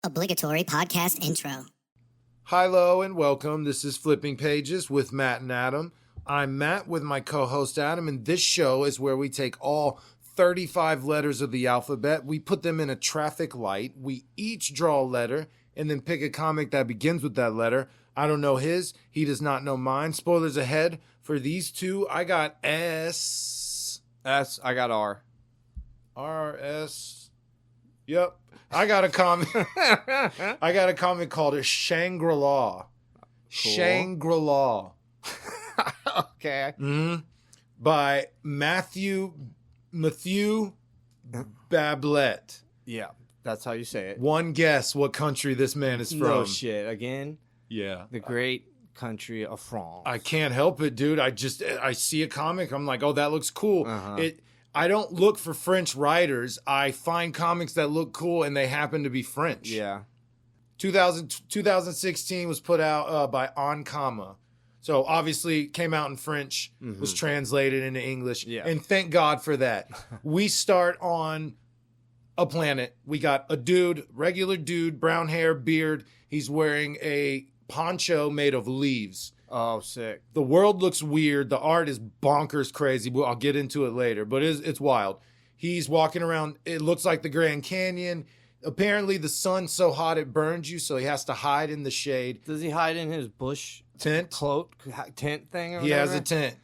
Obligatory podcast intro. Hi-lo and welcome. This is Flipping Pages with Matt and Adam. I'm Matt with my co-host Adam, and this show is where we take all 35 letters of the alphabet, we put them in a traffic light, we each draw a letter, and then pick a comic that begins with that letter. I don't know his, he does not know mine. Spoilers ahead. For these two, I got S. I got R. R, S. Yep. I got a comic. I got a comic called Shangri-La. Cool. Shangri-La. Okay. By Matthew Bablet. Yeah, that's how you say it. One guess what country this man is from. No shit. Again, Yeah. the great country of France. I can't help it, dude. I see a comic. I'm like, oh, that looks cool. Uh-huh. I don't look for French writers. I find comics that look cool and they happen to be French. Yeah. 2016 was put out by Onkama. So obviously came out in French, was translated into English. Yeah. And thank God for that. We start on a planet. We got a dude, regular dude, brown hair, beard. He's wearing a poncho made of leaves. Oh, sick. The world looks weird. The art is bonkers crazy. I'll get into it later, but it's wild. He's walking around. It looks like the Grand Canyon. Apparently, the sun's so hot it burns you, so he has to hide in the shade. Does he hide in his bush Tent. cloak tent thing? Or He has a whatever? tent.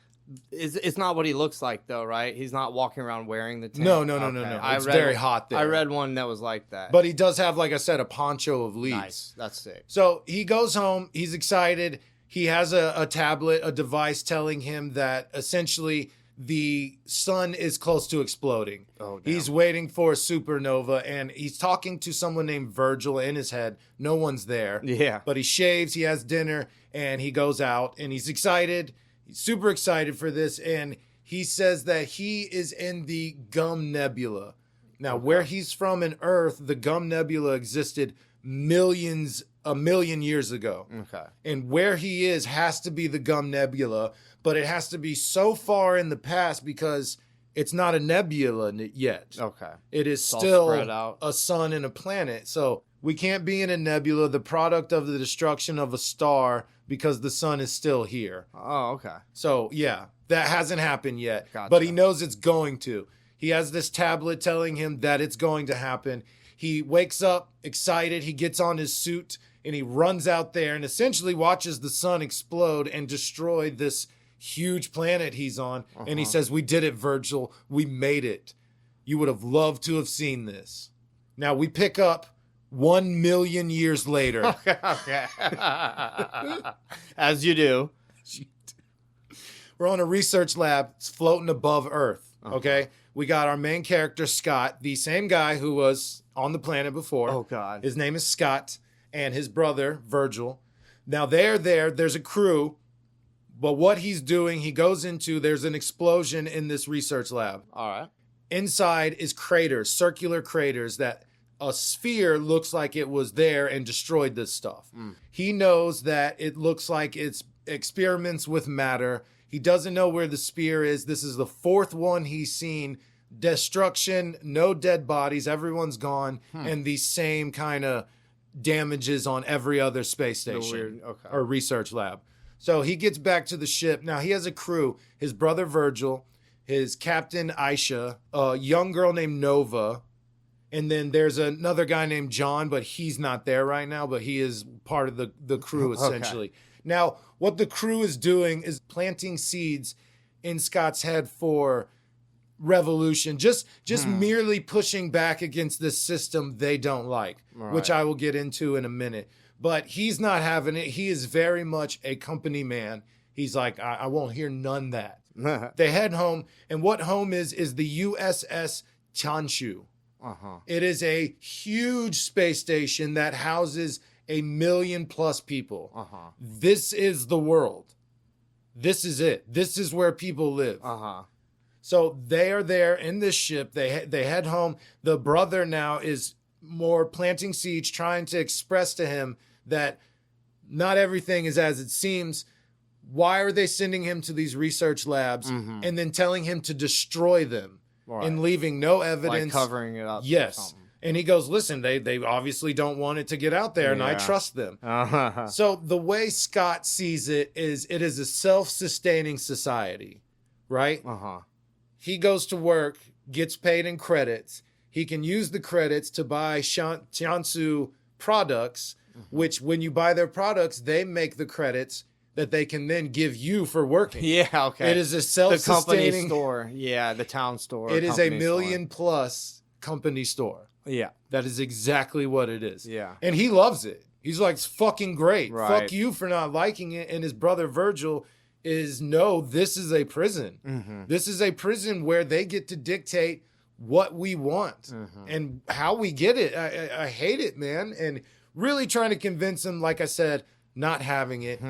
It's not what he looks like, though, right? He's not walking around wearing the tent. No. Okay. It's very hot there. I read one that was like that. But he does have, like I said, a poncho of leaves. Nice. That's sick. So he goes home. He's excited. He has a tablet, a device telling him that essentially the sun is close to exploding. Oh, damn. He's waiting for a supernova, and he's talking to someone named Virgil in his head. No one's there. Yeah. But he shaves, he has dinner, and he goes out, and he's excited. He's super excited for this, and he says that he is in the Gum Nebula. Now, where he's from in Earth, the Gum Nebula existed a million years ago. Okay. And where he is has to be the Gum Nebula, but it has to be so far in the past because it's not a nebula yet. Okay. It is all still spread out. a sun and a planet. So we can't be in a nebula, the product of the destruction of a star, because the sun is still here. Oh, okay. So yeah, that hasn't happened yet, Gotcha. but he knows it's going to. He has this tablet telling him that it's going to happen. He wakes up excited. He gets on his suit and he runs out there and essentially watches the sun explode and destroy this huge planet he's on. And he says, "We did it, Virgil. We made it. You would have loved to have seen this." Now we pick up 1 million years later. Okay. As you do. We're on a research lab. It's floating above Earth. Okay. We got our main character, Scott, the same guy who was on the planet before. Oh, God. His name is Scott, and his brother, Virgil. Now, they're there. There's a crew. But what he's doing, he goes into, there's an explosion in this research lab. All right. Inside is craters, circular craters that a sphere looks like it was there and destroyed this stuff. He knows that it looks like it's experiments with matter. He doesn't know where the spear is. This is the fourth one he's seen. Destruction, no dead bodies, everyone's gone, and the same kind of damages on every other space station or research lab. So he gets back to the ship. Now he has a crew. His brother Virgil, his captain Aisha, a young girl named Nova, and then there's another guy named John, but he's not there right now, but he is part of the crew essentially. Now, what the crew is doing is planting seeds in Scott's head for revolution, just merely pushing back against this system they don't like, which I will get into in a minute. But he's not having it. He is very much a company man. He's like, I won't hear none that. They head home, and what home is the USS Tianzhu. It is a huge space station that houses 1 million plus people. This is the world. This is it. This is where people live. So they are there in this ship. They head home. The brother now is more planting seeds, trying to express to him that not everything is as it seems. Why are they sending him to these research labs and then telling him to destroy them and leaving no evidence? Like covering it up. Yes. Or something. And he goes, listen, they obviously don't want it to get out there, and I Yeah. trust them. Uh-huh. So the way Scott sees it is a self-sustaining society, right? Uh-huh. He goes to work, gets paid in credits. He can use the credits to buy Tianzhu products, which when you buy their products, they make the credits that they can then give you for working. Yeah, okay. It is a the self-sustaining company store. Yeah, the town store. It is a company million plus company store. store. Yeah. That is exactly what it is. Yeah. And he loves it. He's like, it's fucking great. Right. Fuck you for not liking it. And his brother Virgil is, no, this is a prison. Mm-hmm. This is a prison where they get to dictate what we want Mm-hmm. and how we get it. I hate it, man. And really trying to convince him, like I said, not having it.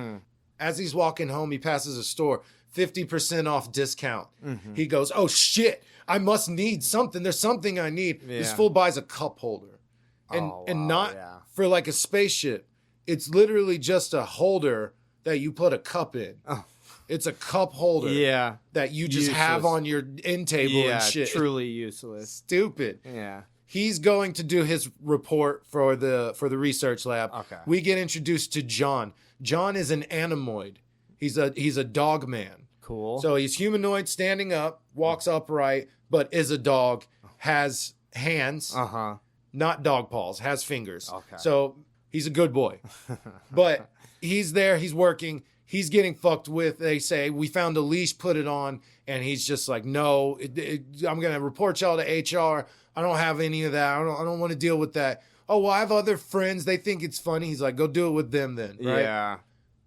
As he's walking home, he passes a store, 50% off discount. He goes, oh shit, I must need something. There's something I need. This Yeah. fool buys a cup holder. And not for like a spaceship. It's literally just a holder that you put a cup in. Oh. It's a cup holder Yeah. that you just Useless. have on your end table Yeah, and shit. truly useless. Stupid. Yeah. He's going to do his report for the research lab. Okay. We get introduced to John. John is an animoid. He's a dog man. Cool. So he's humanoid, standing up, walks upright, but is a dog, has hands, Uh-huh. not dog paws, has fingers. Okay. So he's a good boy. But he's there, he's working, he's getting fucked with. They say, we found a leash, put it on. And he's just like, no, I'm going to report y'all to HR. I don't have any of that. I don't want to deal with that. Oh, well, I have other friends. They think it's funny. He's like, go do it with them then. Right? Yeah.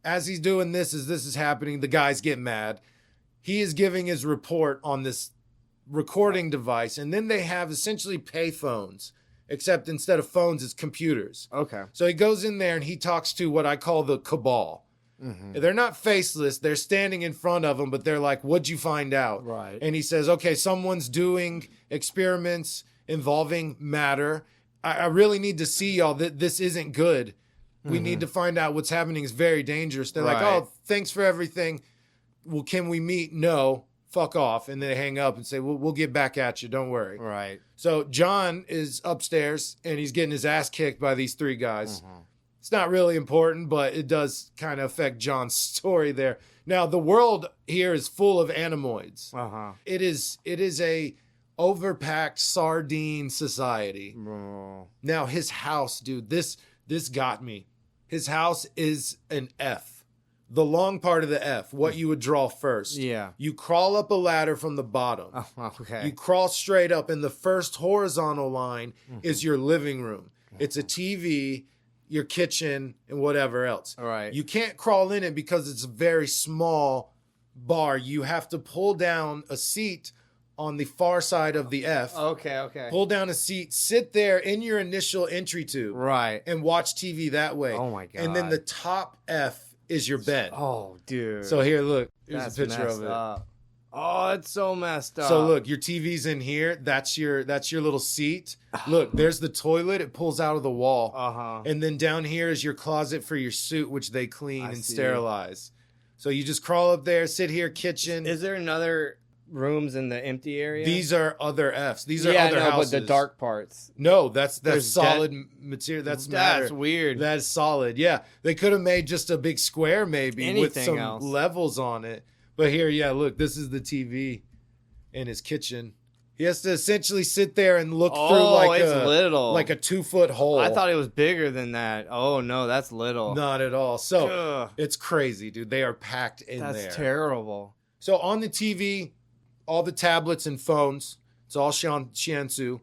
As he's doing this, as this is happening, the guys get mad. He is giving his report on this recording device. And then they have essentially pay phones, except instead of phones, it's computers. Okay. So he goes in there and he talks to what I call the cabal. They're not faceless. They're standing in front of him, but they're like, what'd you find out? Right. And he says, okay, someone's doing experiments involving matter. I really need to see y'all. This isn't good. We need to find out what's happening. Is very dangerous. They're like, Right. oh, thanks for everything. Well, can we meet? No. Fuck off. And they hang up and say, we'll get back at you. Don't worry. Right. So John is upstairs and he's getting his ass kicked by these three guys. It's not really important, but it does kind of affect John's story there. Now, the world here is full of animoids. Uh-huh. It is a overpacked sardine society. Now, his house, dude, this got me. His house is an F. The long part of the F, what you would draw first. Yeah. You crawl up a ladder from the bottom. Oh, okay. You crawl straight up, and the first horizontal line is your living room. It's a TV, your kitchen, and whatever else. All right. You can't crawl in it because it's a very small bar. You have to pull down a seat on the far side of the F. Okay. Pull down a seat, sit there in your initial entry tube, Right. and watch TV that way. Oh, my God. And then the top F is your bed. Oh, dude. So here, look. Here's That's a picture messed of it. up. Oh, it's so messed up. So look, your TV's in here. That's your little seat. Look, there's the toilet. It pulls out of the wall. Uh-huh. And then down here is your closet for your suit, which they clean I and see. sterilize. So you just crawl up there, sit here, kitchen. Is there another rooms in the empty area? These are other Fs. These are yeah, other no, houses. but the dark parts. No, that's There's solid material. That's matter. That's weird. That's solid. Yeah, they could have made just a big square maybe with Anything some else. levels on it. But here, yeah, look, this is the TV in his kitchen. He has to essentially sit there and look through like it's little. like a 2-foot hole. I thought it was bigger than that. Oh no, that's little. Not at all. So Ugh, it's crazy, dude. They are packed in that's there. terrible. So on the TV, all the tablets and phones, it's all Shiansu.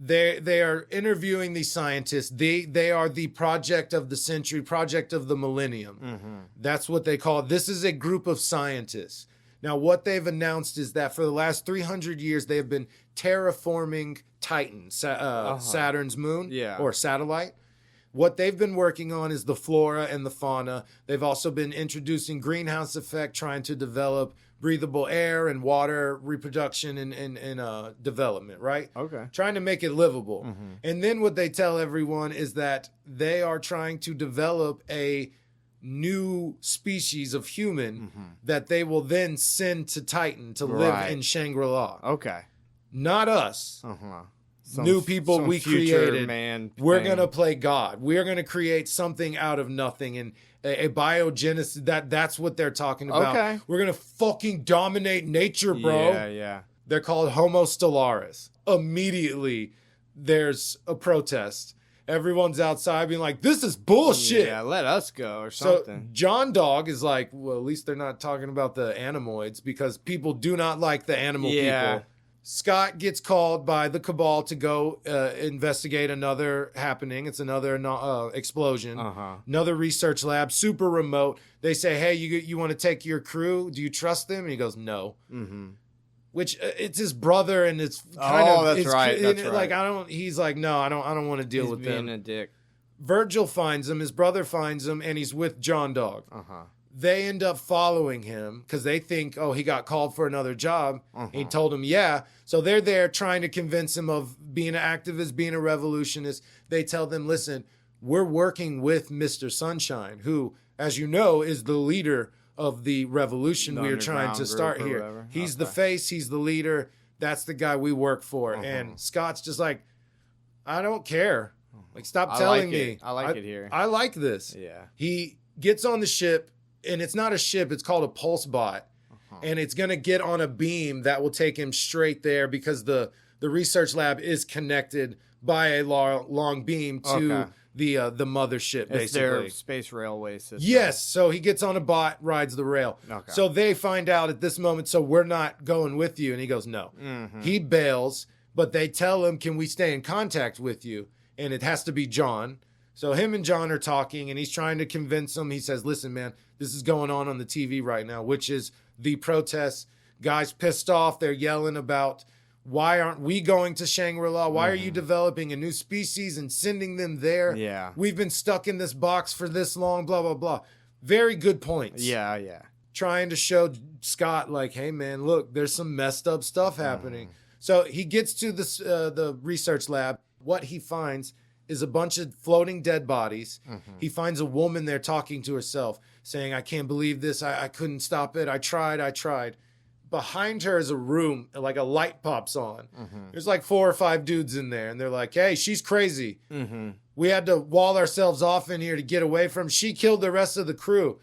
They are interviewing these scientists. They are the project of the century, project of the millennium. That's what they call it. This is a group of scientists. Now, what they've announced is that for the last 300 years, they have been terraforming Titan, Saturn's moon Yeah. or satellite. What they've been working on is the flora and the fauna. They've also been introducing greenhouse effect, trying to develop breathable air and water reproduction and development, right? Okay. Trying to make it livable. And then what they tell everyone is that they are trying to develop a new species of human that they will then send to Titan to live Right. in Shangri-La. Okay. Not us. Uh-huh. new people some we future created. man We're thing. going to play God. We're going to create something out of nothing. And a biogenesis, that's what they're talking about. Okay. We're going to fucking dominate nature, bro. Yeah. They're called Homo stellaris. Immediately, there's a protest. Everyone's outside being like, this is bullshit. Yeah, let us go or So something. John Dog is like, well, at least they're not talking about the animoids because people do not like the animal people. Scott gets called by the Cabal to go investigate another happening. It's another explosion. Another research lab, super remote. They say, hey, you want to take your crew? Do you trust them? And he goes, no. Which it's his brother, and it's kind of. That's it's, right. That's like right. He's like, no, I don't want to deal with them. Being a dick. Virgil finds him. His brother finds him, and he's with John Dog. They end up following him because they think, oh, he got called for another job. He told him, yeah. So they're there trying to convince him of being an activist, being a revolutionist. They tell them, listen, we're working with Mr. Sunshine, who, as you know, is the leader of the revolution we are trying to start here. Whatever. He's the face. He's the leader. That's the guy we work for. And Scott's just like, I don't care. Like, stop telling me. I like it here. I like this. Yeah. He gets on the ship. And it's not a ship, it's called a pulse bot. And it's going to get on a beam that will take him straight there because the research lab is connected by a long beam to the mothership, basically. It's their space railway system. Yes, so he gets on a bot, rides the rail. So they find out at this moment, so we're not going with you. And he goes, no. He bails, but they tell him, can we stay in contact with you? And it has to be John. So him and John are talking, and he's trying to convince him. He says, listen, man, this is going on the TV right now, which is the protests. Guys pissed off. They're yelling about, why aren't we going to Shangri-La? Why are you developing a new species and sending them there? Yeah. We've been stuck in this box for this long, blah, blah, blah. Very good points. Yeah. Trying to show Scott, like, hey, man, look, there's some messed up stuff happening. So he gets to this, the research lab. What he finds is a bunch of floating dead bodies. He finds a woman there talking to herself, saying, I can't believe this. I couldn't stop it. I tried. Behind her is a room, like a light pops on. There's like 4 or 5 dudes in there, and they're like, hey, she's crazy. We had to wall ourselves off in here to get away from. She killed the rest of the crew.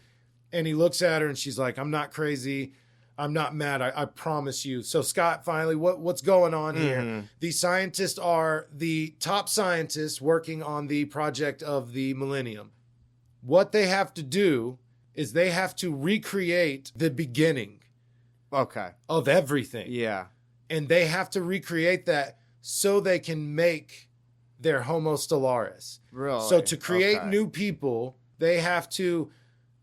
And he looks at her, and she's like, I'm not crazy. I'm not mad. I promise you. So Scott, finally, what's going on here? The scientists are the top scientists working on the project of the millennium. What they have to do is they have to recreate the beginning of everything. Yeah. And they have to recreate that so they can make their Homo stellaris. Really? So to create new people, they have to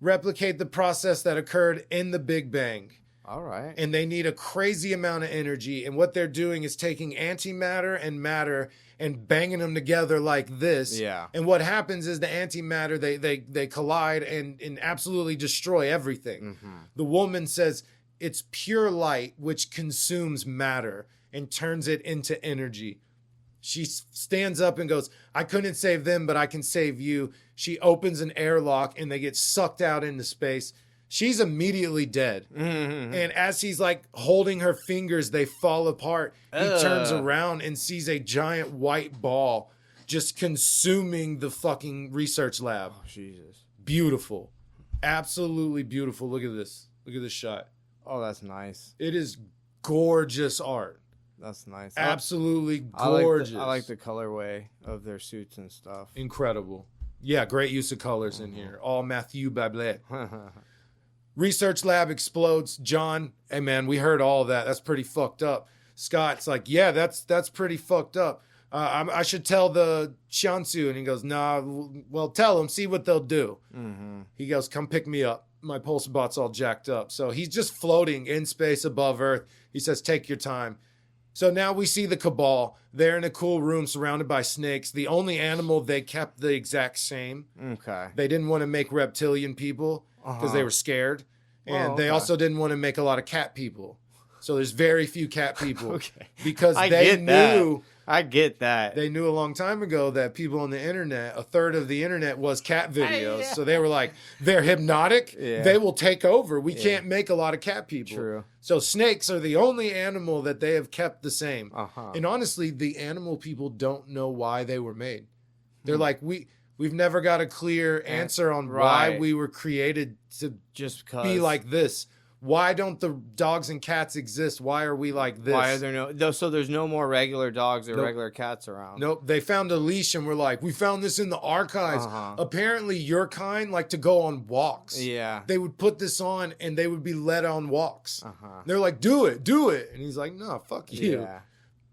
replicate the process that occurred in the Big Bang. All right. And they need a crazy amount of energy. And what they're doing is taking antimatter and matter and banging them together like this. Yeah. And what happens is the antimatter, they collide and absolutely destroy everything. The woman says it's pure light which consumes matter and turns it into energy. She stands up and goes, I couldn't save them, but I can save you. She opens an airlock and they get sucked out into space. She's immediately dead. And as he's like holding her fingers, they fall apart. He turns around and sees a giant white ball just consuming the fucking research lab. Oh, Jesus. Beautiful. Absolutely beautiful. Look at this. Look at this shot. Oh, that's nice. It is gorgeous art. That's nice. Absolutely gorgeous. I like the colorway of their suits and stuff. Incredible. Yeah, great use of colors in here. All Matthew Bablet. Research lab explodes. John, hey man, we heard all of that. That's pretty fucked up. Scott's like, yeah, that's pretty fucked up. I should tell the Shiansu. And he goes, nah, well, tell them, see what they'll do. He goes, come pick me up. My pulse bot's all jacked up. So he's just floating in space above Earth. He says, take your time. So now we see the Cabal. They're in a cool room surrounded by snakes. The only animal they kept the exact same. They didn't want to make reptilian people because they were scared. And they also didn't want to make a lot of cat people. So there's very few cat people. Because they knew I get that. They knew a long time ago that people on the internet, a third of the internet was cat videos. Yeah. So they were like, they're hypnotic. Yeah. They will take over. We can't make a lot of cat people. True. So snakes are the only animal that they have kept the same. Uh-huh. And honestly, the animal people don't know why they were made. They're like, we've never got a clear answer on why Right. we were created to Just because. be like this. Why don't the dogs and cats exist? Why are we like this? Why are there so there's no more regular dogs or Nope. regular cats around? Nope. They found a leash and we're like, we found this in the archives. Uh-huh. Apparently, your kind like to go on walks. Yeah. They would put this on and they would be led on walks. Uh-huh. They're like, do it. And he's like, no, fuck you. Yeah.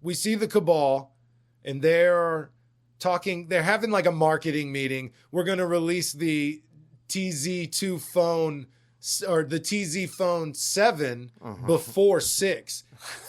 We see the cabal and they're talking. They're having like a marketing meeting. We're going to release the TZ2 phone or the TZ phone 7 before 6.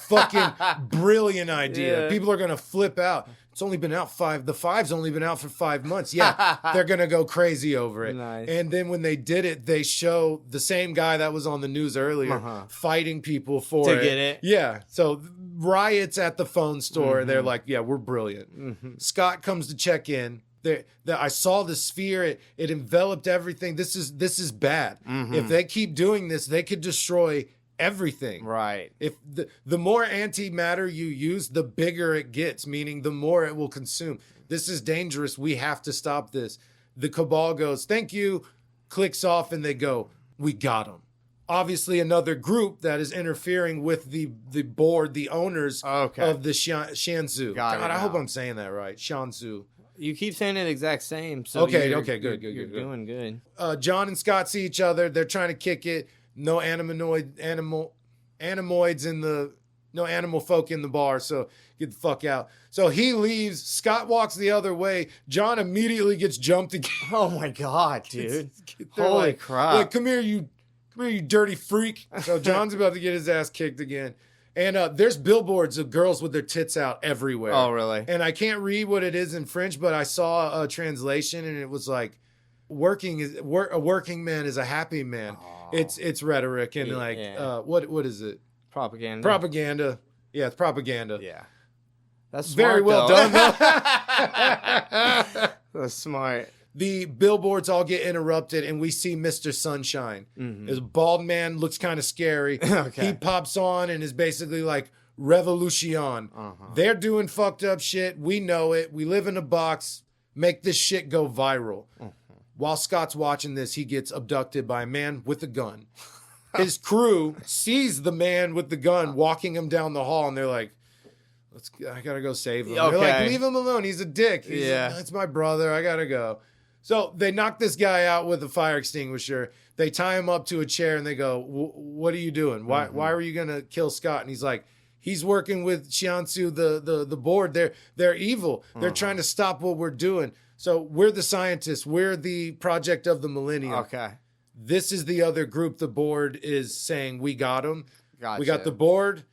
Fucking brilliant idea. Yeah. People are going to flip out. It's only been out the 5's only been out for 5 months. Yeah, they're going to go crazy over it. Nice. And then when they did it, they show the same guy that was on the news earlier fighting people for To get it? Yeah. So riots at the phone store. They're like, yeah, we're brilliant. Scott comes to check in. I saw the sphere. It enveloped everything. This is bad. If they keep doing this, they could destroy everything. Right. If the more antimatter you use, the bigger it gets, meaning the more it will consume. This is dangerous. We have to stop this. The cabal goes, thank you, clicks off, and they go, we got him. Obviously, another group that is interfering with the board, the owners of the Shanzu. Got it God, I hope now. I'm saying that right. Shanzu. You keep saying it exact same. So Okay, you're good. doing good. John and Scott see each other. They're trying to kick it. No animoids in the no animal folk in the bar. So get the fuck out. So he leaves. Scott walks the other way. John immediately gets jumped again. Oh my god, dude! They're Holy like, crap! Like, come here, you dirty freak. So John's about to get his ass kicked again. And there's billboards of girls with their tits out everywhere. Oh, really? And I can't read what it is in French, but I saw a translation and it was like, a working man is a happy man. Oh. It's rhetoric and what is it? Propaganda. Propaganda. Yeah, it's propaganda. Yeah. That's Very smart, well though. done, though. That's smart. The billboards all get interrupted and we see Mr. Sunshine. His bald man looks kind of scary. Okay. He pops on and is basically like revolution. They're doing fucked up shit. We know it. We live in a box. Make this shit go viral. While Scott's watching this, he gets abducted by a man with a gun. His crew sees the man with the gun walking him down the hall and they're like, I gotta go save him. Okay. They're like, leave him alone. He's a dick. That's my brother. I gotta go. So they knock this guy out with a fire extinguisher. They tie him up to a chair and they go, what are you doing? Why were you going to kill Scott? And he's like, he's working with Shiansu, the board. They're evil. They're trying to stop what we're doing. So we're the scientists. We're the project of the millennium. Okay. This is the other group the board is saying, we got him. Gotcha. We got the board.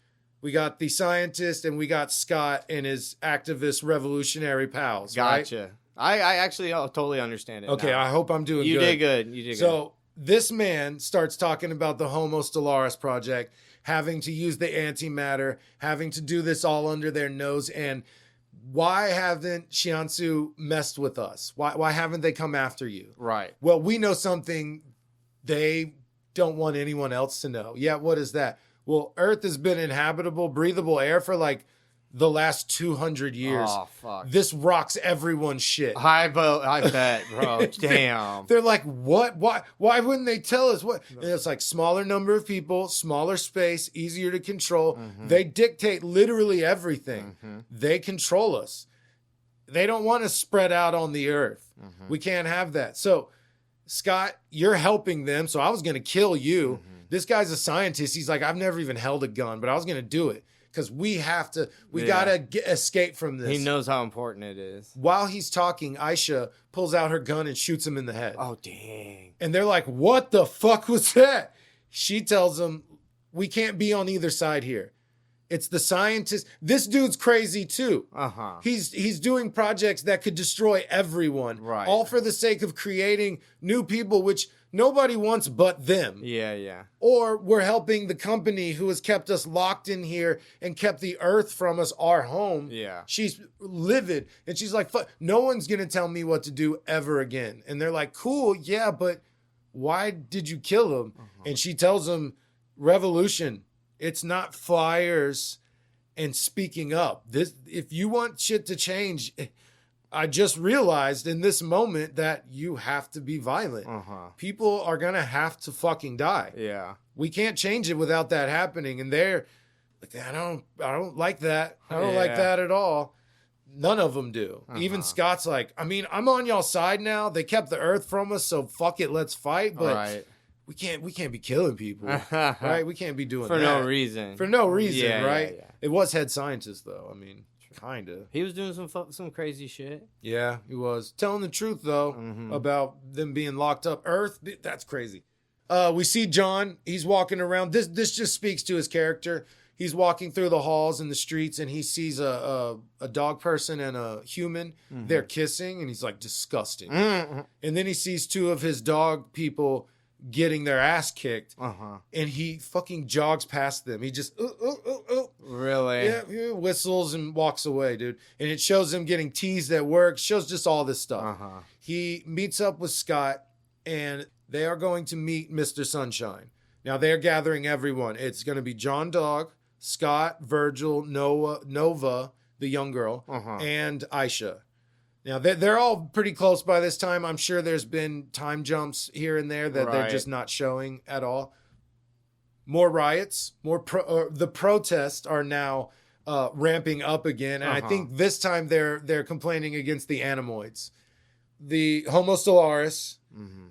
We got the scientist. And we got Scott and his activist revolutionary pals. Gotcha. Right? I actually totally understand it. Okay, now. I hope I'm doing You good. did good. You did good. So this man starts talking about the Homo Stellaris project, having to use the antimatter, having to do this all under their nose. And why haven't Shiansu messed with us? Why haven't they come after you? Right. Well, we know something they don't want anyone else to know. Yeah, what is that? Well, Earth has been inhabitable, breathable air for like the last 200 years. Oh, fuck. This rocks everyone's shit. I bet, bro. Damn. They're like, what? Why wouldn't they tell us? What? And it's like smaller number of people, smaller space, easier to control. They dictate literally everything. They control us. They don't want to spread out on the earth. We can't have that. So, Scott, you're helping them. So I was going to kill you. This guy's a scientist. He's like, I've never even held a gun, but I was going to do it. Because we got to escape from this. He knows how important it is. While he's talking, Aisha pulls out her gun and shoots him in the head. Oh, dang. And they're like, what the fuck was that? She tells him, we can't be on either side here. It's the scientist. This dude's crazy too. Uh-huh. He's doing projects that could destroy everyone. Right. All for the sake of creating new people, which nobody wants but them. Yeah. Or we're helping the company who has kept us locked in here and kept the earth from us, our home. Yeah. She's livid. And she's like, fuck, no one's going to tell me what to do ever again. And they're like, cool, yeah, but why did you kill him? And she tells them, revolution. It's not flyers and speaking up. This, if you want shit to change, I just realized in this moment that you have to be violent. People are going to have to fucking die. Yeah. We can't change it without that happening. And they're like, I don't like that. I don't like that at all. None of them do. Even Scott's like, I mean, I'm on y'all's side now. They kept the earth from us, so fuck it, let's fight. But we can't be killing people, right? We can't be doing for that. no reason. For no reason, right? Yeah. It was head scientist, though. I mean, kind of. He was doing some crazy shit. Yeah, he was. Telling the truth, though, about them being locked up. Earth, that's crazy. We see John. He's walking around. This just speaks to his character. He's walking through the halls and the streets, and he sees a dog person and a human. They're kissing, and he's like, disgusting. And then he sees two of his dog people getting their ass kicked, and he fucking jogs past them. He just, Really? yeah, whistles and walks away, dude. And it shows him getting teased at work, shows just all this stuff. He meets up with Scott, and they are going to meet Mr. Sunshine. Now, they're gathering everyone. It's going to be John Dog, Scott, Virgil, Nova, the young girl, and Aisha. Now, they're all pretty close by this time. I'm sure there's been time jumps here and there that they're just not showing at all. More riots, the protests are now ramping up again. And I think this time they're complaining against the Animoids. The Homo Stellaris,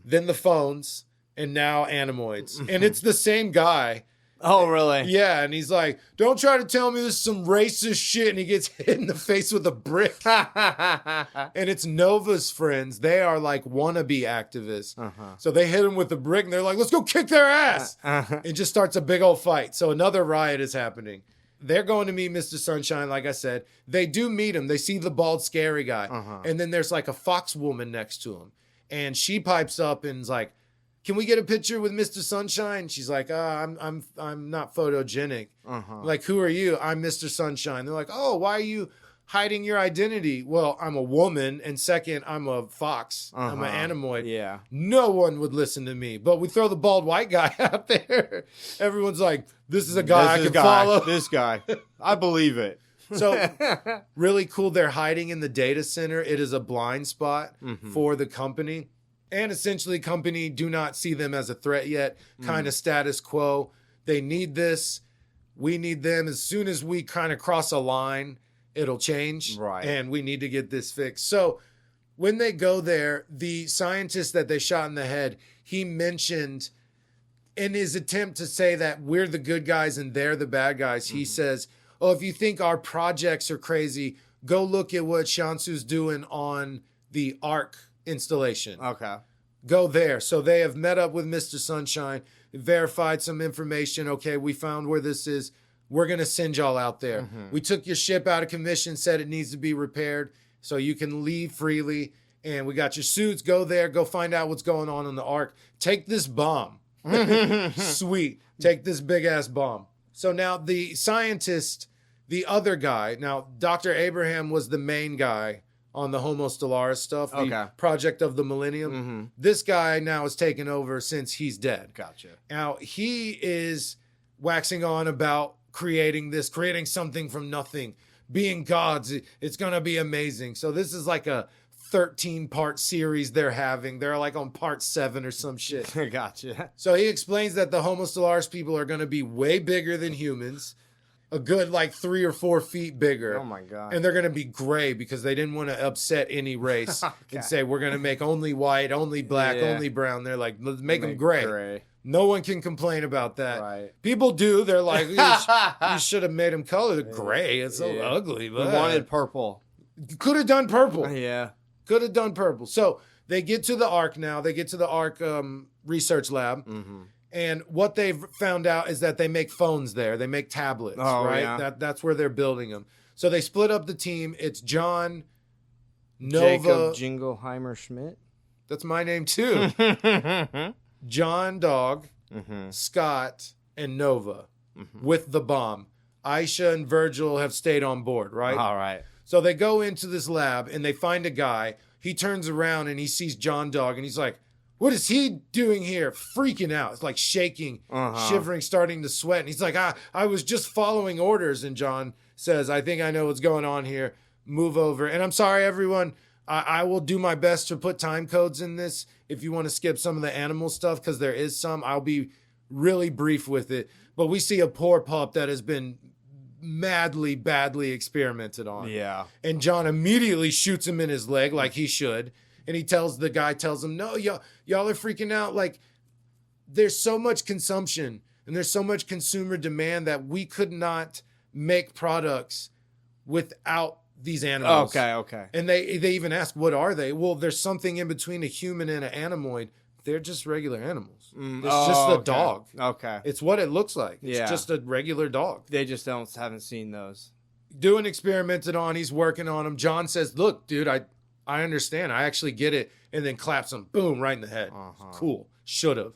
then the phones, and now Animoids. And it's the same guy. Oh, really? Yeah, and he's like, don't try to tell me this is some racist shit. And he gets hit in the face with a brick. And it's Nova's friends. They are like wannabe activists. So they hit him with the brick, and they're like, let's go kick their ass. It just starts a big old fight. So another riot is happening. They're going to meet Mr. Sunshine, like I said. They do meet him. They see the bald, scary guy. And then there's like a fox woman next to him. And she pipes up and is like, can we get a picture with Mr. Sunshine? She's like, I'm not photogenic. Like, who are you? I'm Mr. Sunshine. They're like, oh, why are you hiding your identity? Well, I'm a woman, and second, I'm a fox. I'm an animoid. Yeah. No one would listen to me. But we throw the bald white guy out there. Everyone's like, this is a guy I can follow. This guy. I believe it. So really cool. They're hiding in the data center. It is a blind spot for the company. And essentially, company do not see them as a threat yet. Kind of status quo. They need this. We need them. As soon as we kind of cross a line, it'll change. Right. And we need to get this fixed. So when they go there, the scientist that they shot in the head, he mentioned in his attempt to say that we're the good guys and they're the bad guys, he says, oh, if you think our projects are crazy, go look at what Shansu's doing on the Ark installation. Okay. Go there. So they have met up with Mr. Sunshine, verified some information. Okay, we found where this is. We're going to send y'all out there. We took your ship out of commission, said it needs to be repaired so you can leave freely. And we got your suits. Go there. Go find out what's going on in the Ark. Take this bomb. Sweet. Take this big ass bomb. So now the scientist, the other guy, now Dr. Abraham was the main guy on the Homo Stellaris stuff, the project of the millennium. This guy now is taken over since he's dead. Gotcha. Now, he is waxing on about creating something from nothing, being gods. It's going to be amazing. So this is like a 13-part series they're having. They're like on part 7 or some shit. Gotcha. So he explains that the Homo Stellaris people are going to be way bigger than humans. A good like 3 or 4 feet bigger. Oh my God. And they're going to be gray because they didn't want to upset any race and say, we're going to make only white, only black, only brown. They're like, let's make them gray. No one can complain about that. Right. People do. They're like, you should have made them colored gray. It's so ugly. We wanted purple. Could have done purple. Yeah. Could have done purple. So they get to the Ark now. They get to the Ark research lab. And what they've found out is that they make phones there. They make tablets, right? Yeah. That's where they're building them. So they split up the team. It's John, Nova. Jacob Jingleheimer Schmidt. That's my name too. John Dog, Scott, and Nova with the bomb. Aisha and Virgil have stayed on board, right? All right. So they go into this lab and they find a guy. He turns around and he sees John Dog and he's like, what is he doing here? Freaking out. It's like shaking, shivering, starting to sweat. And he's like, I was just following orders. And John says, I think I know what's going on here. Move over. And I'm sorry, everyone. I will do my best to put time codes in this. If you want to skip some of the animal stuff, because there is some, I'll be really brief with it. But we see a poor pup that has been madly, badly experimented on. Yeah. And John immediately shoots him in his leg like he should. And he tells him, no, y'all are freaking out. Like, there's so much consumption and there's so much consumer demand that we could not make products without these animals. Okay. And they even ask, what are they? Well, there's something in between a human and an animoid. They're just regular animals. It's just a dog. Okay. It's what it looks like. It's Yeah. just a regular dog. They just haven't seen those. Doing experimented on. He's working on them. John says, look, dude, I understand. I actually get it. And then claps him. Boom, right in the head. Cool. Should have.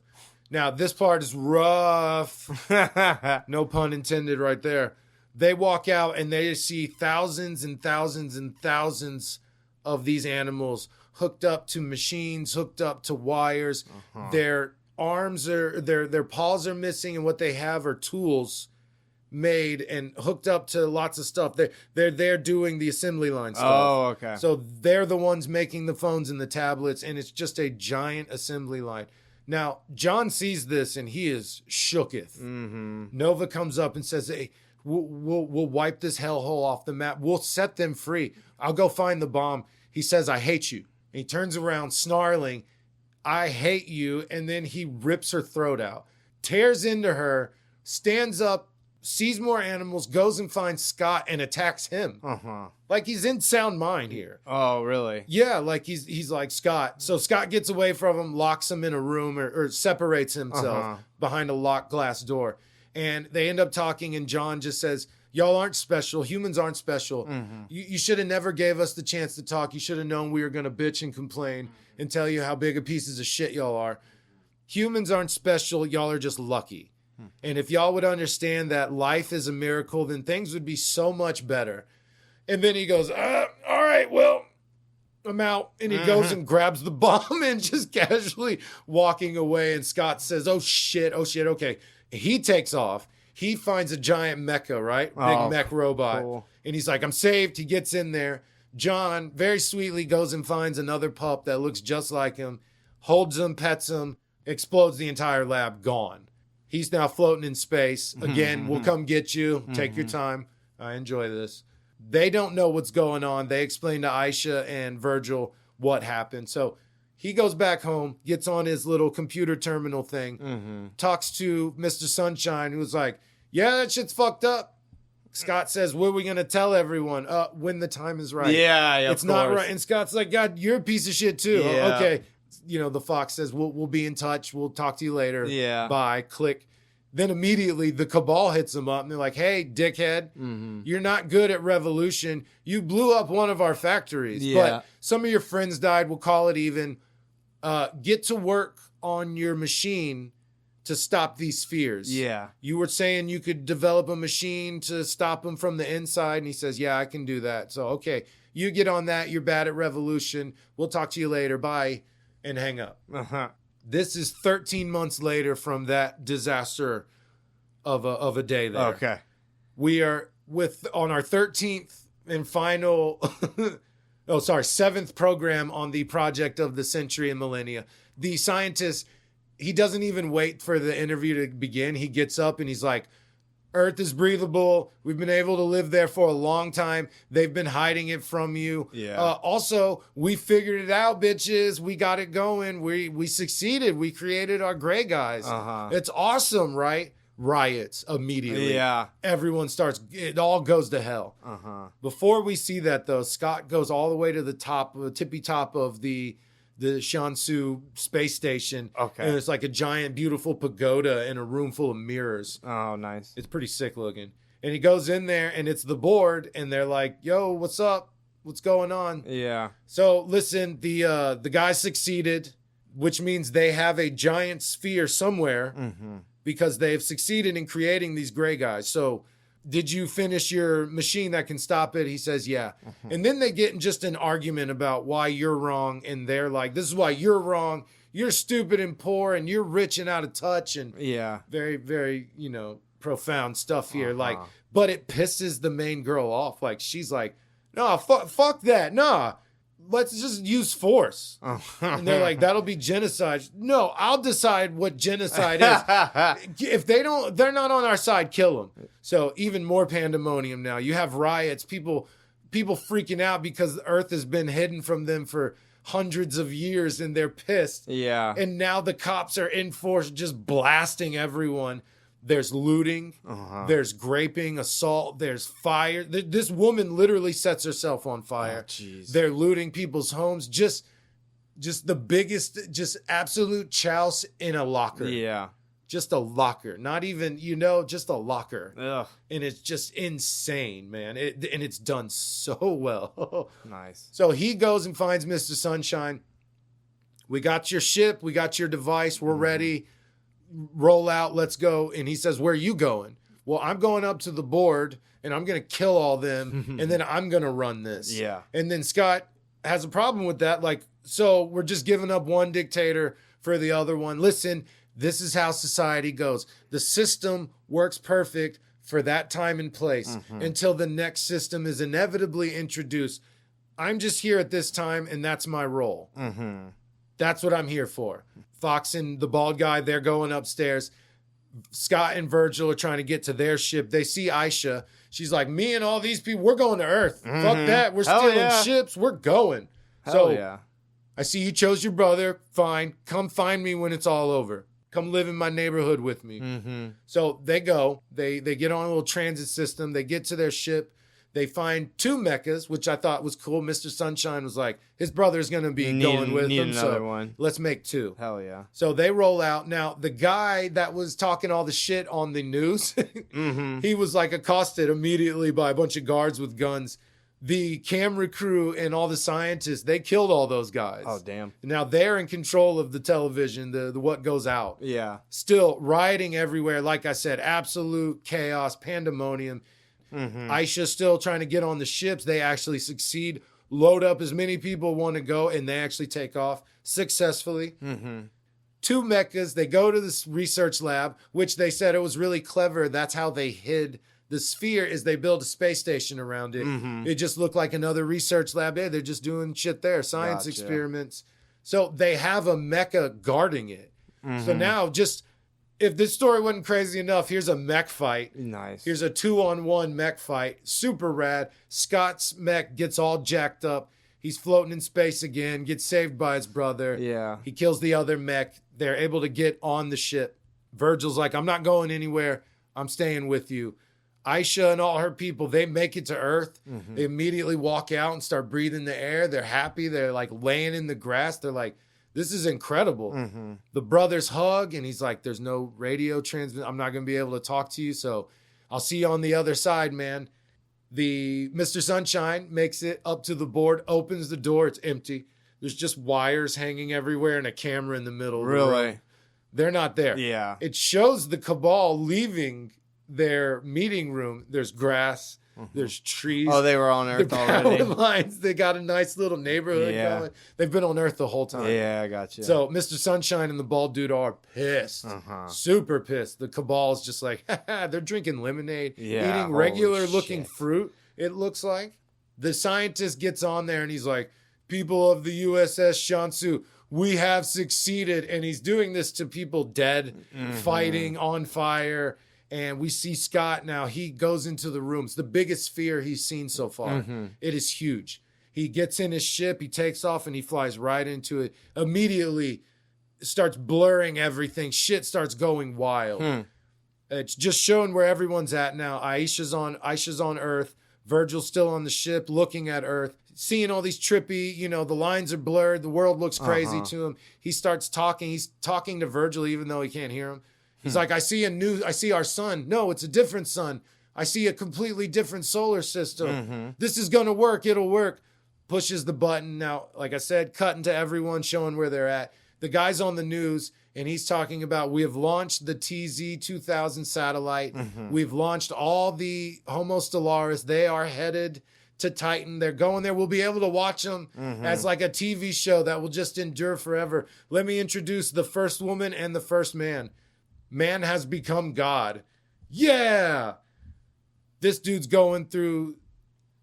Now, this part is rough. No pun intended right there. They walk out and they see thousands and thousands and thousands of these animals hooked up to machines, hooked up to wires. Their arms their paws are missing, and what they have are tools made and hooked up to lots of stuff. They're doing the assembly line stuff. Oh, okay. So they're the ones making the phones and the tablets, and it's just a giant assembly line. Now, John sees this and he is shooketh. Nova comes up and says, hey, we'll wipe this hellhole off the map. We'll set them free. I'll go find the bomb. He says, I hate you. And he turns around snarling, I hate you. And then he rips her throat out, tears into her, stands up, sees more animals, goes and finds Scott and attacks him. Like he's in sound mind here. Oh, really? Yeah, like he's like Scott. So Scott gets away from him, locks him in a room or separates himself behind a locked glass door. And they end up talking, and John just says, y'all aren't special. Humans aren't special. You should have never gave us the chance to talk. You should have known we were going to bitch and complain and tell you how big of pieces of shit y'all are. Humans aren't special. Y'all are just lucky. And if y'all would understand that life is a miracle, then things would be so much better. And then he goes, all right, well, I'm out. And he goes and grabs the bomb and just casually walking away. And Scott says, oh shit, okay. He takes off. He finds a giant mecha, right? Big mech robot. Cool. And he's like, I'm saved. He gets in there. John very sweetly goes and finds another pup that looks just like him, holds him, pets him, explodes the entire lab, gone. He's now floating in space. Again, we'll come get you. Take your time. I enjoy this. They don't know what's going on. They explain to Aisha and Virgil what happened. So he goes back home, gets on his little computer terminal thing, talks to Mr. Sunshine, who's like, yeah, that shit's fucked up. Scott says, what are we going to tell everyone? When the time is right. Yeah, it's not right. And Scott's like, God, you're a piece of shit too. Yeah. Okay. You know, the fox says, we'll be in touch. We'll talk to you later. Yeah. Bye. Click. Then immediately the cabal hits them up and they're like, hey, dickhead, you're not good at revolution. You blew up one of our factories, but some of your friends died. We'll call it even. Get to work on your machine to stop these spheres. Yeah. You were saying you could develop a machine to stop them from the inside. And he says, yeah, I can do that. So, okay, you get on that. You're bad at revolution. We'll talk to you later. Bye. And hang up. This is 13 months later from that disaster of a day there. Okay. We are on our 13th and final, 7th program on the project of the century and millennia. The scientist, he doesn't even wait for the interview to begin. He gets up and he's like, Earth is breathable. We've been able to live there for a long time. They've been hiding it from you. Yeah. Also, we figured it out, bitches. We got it going. We succeeded. We created our gray guys. It's awesome, right? Riots immediately. Yeah. Everyone starts, it all goes to hell. Before we see that, though, Scott goes all the way to the top, tippy top of the the Shansu space station. Okay. And it's like a giant, beautiful pagoda in a room full of mirrors. Oh, nice. It's pretty sick looking. And he goes in there, and it's the board, and they're like, yo, what's up? What's going on? Yeah. So listen, the guys succeeded, which means they have a giant sphere somewhere because they've succeeded in creating these gray guys. So did you finish your machine that can stop it? He says, yeah. And then they get in just an argument about why you're wrong. And they're like, this is why you're wrong. You're stupid and poor, and you're rich and out of touch. And Yeah. very, very, profound stuff here. Like, but it pisses the main girl off. Like, she's like, no, fuck that. Nah, let's just use force. And they're like, that'll be genocide. No, I'll decide what genocide is. If they're not on our side, kill them. So even more pandemonium now. You have riots, people freaking out because the Earth has been hidden from them for hundreds of years, and they're pissed. Yeah. And now the cops are in force, just blasting everyone. There's looting, there's graping, assault, there's fire. This woman literally sets herself on fire. Jeez. They're looting people's homes. Just the biggest, just absolute chouse in a locker. Yeah. Just a locker. Not even, just a locker. Ugh. And it's just insane, man. And it's done so well. Nice. So he goes and finds Mr. Sunshine. We got your ship. We got your device. We're ready. Roll out, let's go. And he says, where are you going? Well, I'm going up to the board, and I'm going to kill all them, and then I'm going to run this. Yeah. And then Scott has a problem with that. Like, so we're just giving up one dictator for the other one. Listen, this is how society goes. The system works perfect for that time and place until the next system is inevitably introduced. I'm just here at this time, and that's my role. That's what I'm here for. Fox and the bald guy, they're going upstairs. Scott and Virgil are trying to get to their ship. They see Aisha. She's like, me and all these people, we're going to Earth. Fuck that. We're stealing ships. We're going. Yeah. I see you chose your brother. Fine. Come find me when it's all over. Come live in my neighborhood with me. So they go. They get on a little transit system. They get to their ship. They find 2 mechas, which I thought was cool. Mr. Sunshine was like, his brother's going to be going with him. Another so one. let's make 2. Hell yeah. So they roll out. Now, the guy that was talking all the shit on the news, he was like accosted immediately by a bunch of guards with guns. The camera crew and all the scientists, they killed all those guys. Oh, damn. Now they're in control of the television, the what goes out. Yeah. Still rioting everywhere. Like I said, absolute chaos, pandemonium. Aisha's still trying to get on the ships. They actually succeed, load up as many people want to go, and they actually take off successfully. 2 mechas. They go to this research lab, which they said it was really clever. That's how they hid the sphere, is they built a space station around it. It just looked like another research lab. Hey, they're just doing shit there, science experiments. So they have a mecha guarding it. So now just... if this story wasn't crazy enough, here's a mech fight. Nice. Here's a 2-on-1 mech fight. Super rad. Scott's mech gets all jacked up. He's floating in space again, gets saved by his brother. Yeah. He kills the other mech. They're able to get on the ship. Virgil's like, I'm not going anywhere. I'm staying with you. Aisha and all her people, they make it to Earth. They immediately walk out and start breathing the air. They're happy. They're like laying in the grass. They're like, this is incredible. The brothers hug, and he's like, there's no radio transmit. I'm not going to be able to talk to you, so I'll see you on the other side, man. The Mr. Sunshine makes it up to the board, opens the door. It's empty. There's just wires hanging everywhere and a camera in the middle. Of the room. They're not there. Yeah. It shows the cabal leaving their meeting room. There's grass. There's trees. Oh, they were on Earth already. Lines. They got a nice little neighborhood going. They've been on Earth the whole time. Yeah, I got you. So Mr. Sunshine and the bald dude are pissed. Super pissed. The cabal's just like, they're drinking lemonade, eating regular looking fruit, it looks like. The scientist gets on there and he's like, people of the USS Shansu, we have succeeded. And he's doing this to people dead, fighting, on fire. And we see Scott now. He goes into the room. It's the biggest sphere he's seen so far. It is huge. He gets in his ship. He takes off and he flies right into it. Immediately starts blurring everything. Shit starts going wild. It's just showing where everyone's at now. Aisha's on Earth. Virgil's still on the ship looking at Earth, seeing all these trippy, the lines are blurred. The world looks crazy to him. He starts talking. He's talking to Virgil even though he can't hear him. He's like, I see our sun. No, it's a different sun. I see a completely different solar system. This is going to work. It'll work. Pushes the button. Now, like I said, cutting to everyone, showing where they're at. The guy's on the news, and he's talking about, we have launched the TZ-2000 satellite. We've launched all the Homo Stellaris. They are headed to Titan. They're going there. We'll be able to watch them as like a TV show that will just endure forever. Let me introduce the first woman and the first man. Man has become God. Yeah! This dude's going through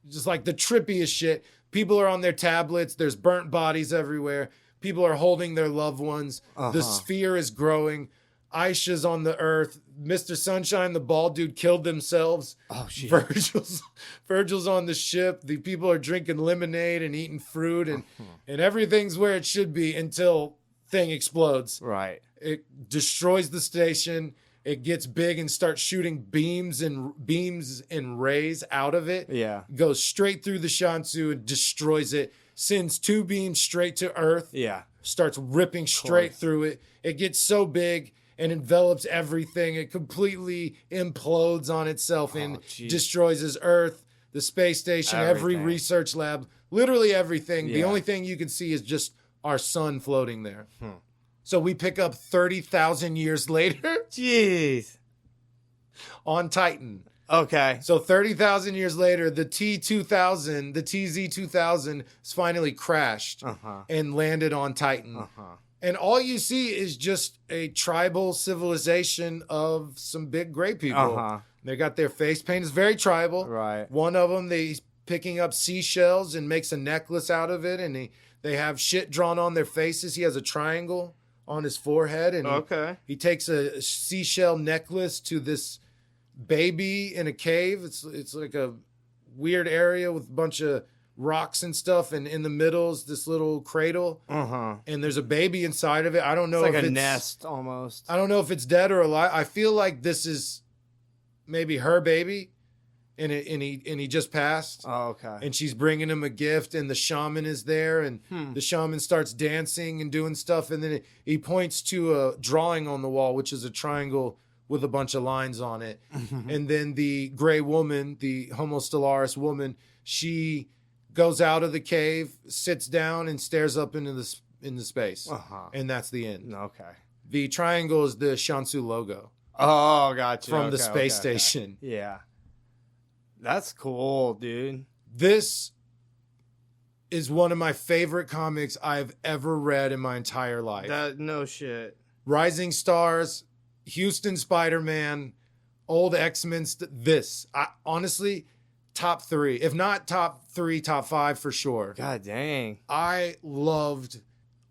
just like the trippiest shit. People are on their tablets. There's burnt bodies everywhere. People are holding their loved ones. The sphere is growing. Aisha's on the Earth. Mr. Sunshine, the bald dude, killed themselves. Oh, shit. Virgil's on the ship. The people are drinking lemonade and eating fruit, and everything's where it should be until thing explodes. Right. It destroys the station. It gets big and starts shooting beams and rays out of it. Yeah. Goes straight through the Shansu and destroys it. Sends 2 beams straight to Earth. Yeah. Starts ripping straight through it. It gets so big and envelops everything. It completely implodes on itself and destroys Earth, the space station, every research lab, literally everything. Yeah. The only thing you can see is just our sun floating there. So we pick up 30,000 years later. Jeez. On Titan. Okay. So 30,000 years later, the T-2000, the TZ-2000 is finally crashed and landed on Titan. And all you see is just a tribal civilization of some big gray people. They got their face paint. It's very tribal. Right. One of them, he's picking up seashells and makes a necklace out of it. And they have shit drawn on their faces. He has a triangle on his forehead. And he takes a seashell necklace to this baby in a cave. It's like a weird area with a bunch of rocks and stuff, and in the middle is this little cradle, and there's a baby inside of it. I don't know if it's like a nest almost. I don't know if it's dead or alive. I feel like this is maybe her baby, and he just passed. Oh, okay. And she's bringing him a gift, and the shaman is there, and the shaman starts dancing and doing stuff, and then he points to a drawing on the wall, which is a triangle with a bunch of lines on it. And then the gray woman, the Homo Stellaris woman, she goes out of the cave, sits down, and stares up into the space. And that's the end. Okay. The triangle is the Shansu logo. Oh, gotcha. From the space station. Yeah. That's cool, dude. This is one of my favorite comics I've ever read in my entire life. No shit. Rising Stars, Houston Spider-Man, old X-Men. Honestly, top 3. If not top 3, top 5 for sure. God dang. I loved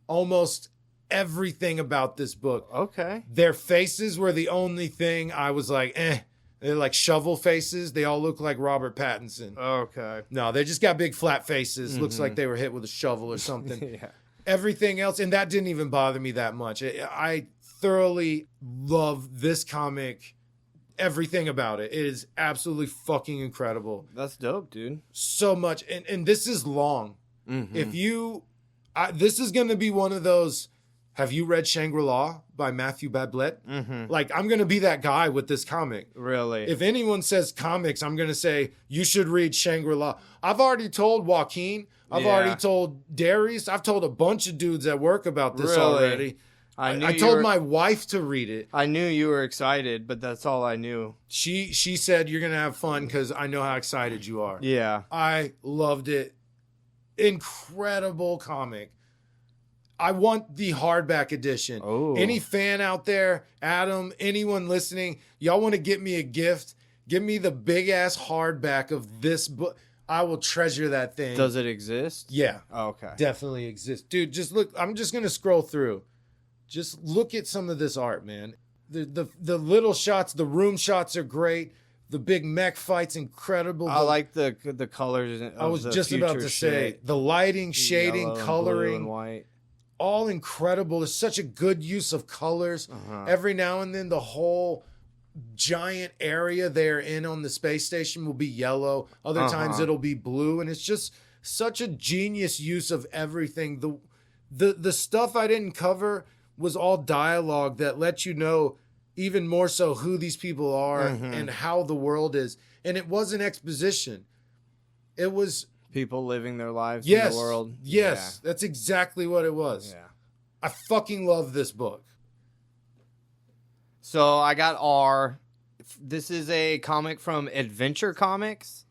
almost everything about this book. Okay. Their faces were the only thing I was like, They're like shovel faces. They all look like Robert Pattinson. Okay. No, they just got big flat faces. Looks like they were hit with a shovel or something. Yeah. Everything else, and that didn't even bother me that much. I thoroughly love this comic. Everything about it. It is absolutely fucking incredible. That's dope, dude. So much. And this is long. If you... this is going to be one of those... Have you read Shangri-La by Matthew Badblett? Like, I'm going to be that guy with this comic. Really? If anyone says comics, I'm going to say, you should read Shangri-La. I've already told Joaquin. I've already told Darius. I've told a bunch of dudes at work about this already. I told my wife to read it. I knew you were excited, but that's all I knew. She said, you're going to have fun because I know how excited you are. Yeah. I loved it. Incredible comic. I want the hardback edition. Oh. Any fan out there, Adam, anyone listening, y'all want to get me a gift? Give me the big ass hardback of this book. I will treasure that thing. Does it exist? Yeah. Oh, okay. Definitely exists. Dude, just look. I'm just going to scroll through. Just look at some of this art, man. The little shots, the room shots are great. The big mech fight's incredible. I like the colors. I was just about to say the lighting, shading, yellow, coloring. blue, and white. All incredible. There's such a good use of colors. Every now and then the whole giant area they're in on the space station will be yellow. Other times it'll be blue. And it's just such a genius use of everything. The stuff I didn't cover was all dialogue that let you know even more so who these people are and how the world is. And it wasn't exposition. It was people living their lives in the world. Yes, that's exactly what it was. Yeah. I fucking love this book. So I got R. This is a comic from Adventure Comics,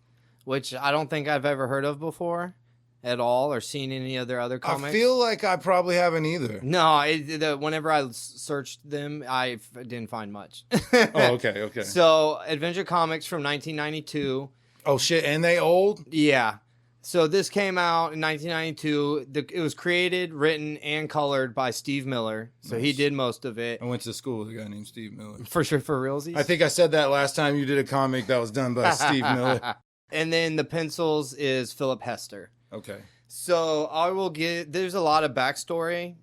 which I don't think I've ever heard of before at all or seen any of their other comics. I feel like I probably haven't either. No, whenever I searched them, I didn't find much. Oh, okay. So Adventure Comics from 1992. Oh, shit. And they old? Yeah. So this came out in 1992. It was created, written, and colored by Steve Miller. So he did most of it. I went to school with a guy named Steve Miller. For sure, for realsies? I think I said that last time you did a comic that was done by Steve Miller. And then the pencils is Philip Hester. Okay. So there's a lot of backstory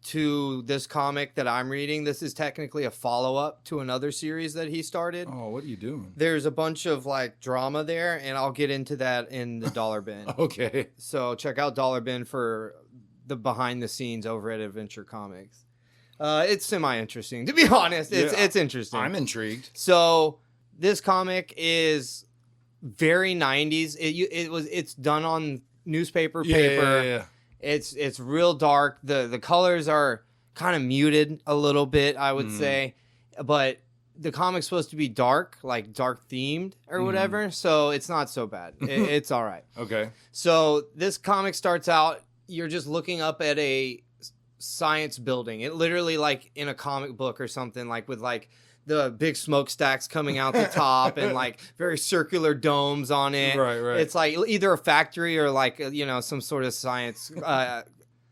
to this comic that I'm reading. This is technically a follow-up to another series that he started. Oh, what are you doing? There's a bunch of like drama there, and I'll get into that in the Dollar Bin. Okay. So check out Dollar Bin for the behind the scenes over at Adventure Comics. It's semi-interesting, to be honest. It's interesting. I'm intrigued. So this comic is very 90s. It's done on newspaper paper. Yeah. It's real dark. The colors are kind of muted a little bit, I would say, but the comic's supposed to be dark, like dark themed or whatever. So it's not so bad. It's all right. Okay. So this comic starts out, you're just looking up at a science building. It literally like in a comic book or something, like with like the big smokestacks coming out the top and like very circular domes on it. Right. It's like either a factory or like, some sort of science.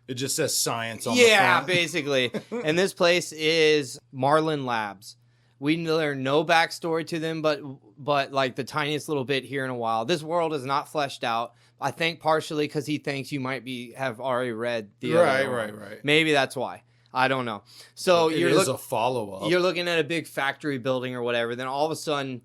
It just says science on the front. Yeah, basically. And this place is Marlin Labs. We learn no backstory to them, but like the tiniest little bit here in a while. This world is not fleshed out. I think partially because he thinks you might have already read the other one. Right. Maybe that's why. I don't know. So it is a follow-up. You're looking at a big factory building or whatever. Then all of a sudden,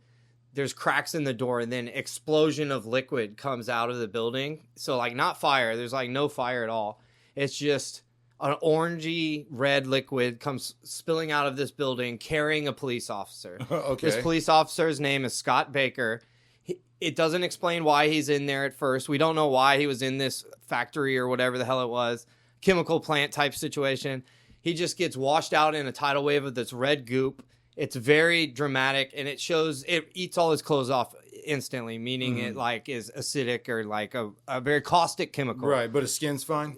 there's cracks in the door, and then explosion of liquid comes out of the building. So like not fire. There's like no fire at all. It's just an orangey red liquid comes spilling out of this building, carrying a police officer. Okay. This police officer's name is Scott Baker. It doesn't explain why he's in there at first. We don't know why he was in this factory or whatever the hell it was. Chemical plant type situation. He just gets washed out in a tidal wave of this red goop. It's very dramatic, and it eats all his clothes off instantly, meaning it like is acidic or like a very caustic chemical. Right, but his skin's fine?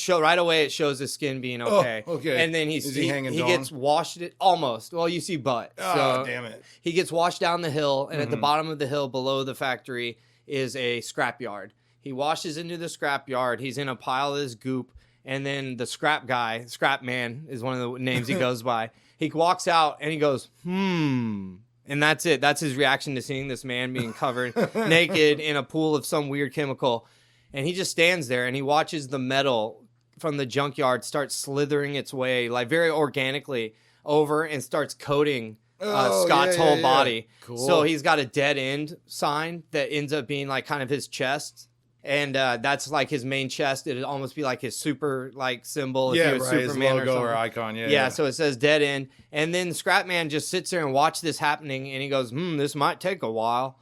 Right away it shows his skin being okay. Oh, okay. And then he hanging he dong? gets washed almost. Well, you see butt. Oh, damn it. He gets washed down the hill, and at the bottom of the hill below the factory is a scrapyard. He washes into the scrapyard. He's in a pile of this goop. And then the scrap man is one of the names he goes by. He walks out and he goes, And that's it. That's his reaction to seeing this man being covered naked in a pool of some weird chemical. And he just stands there and he watches the metal from the junkyard start slithering its way, like very organically, over and starts coating Scott's whole body. Cool. So he's got a dead end sign that ends up being like kind of his chest. And that's like his main chest. It'd almost be like his super like symbol if he was Superman his logo or something. or icon. Yeah, so it says dead end. And then Scrapman just sits there and watches this happening, and he goes, this might take a while.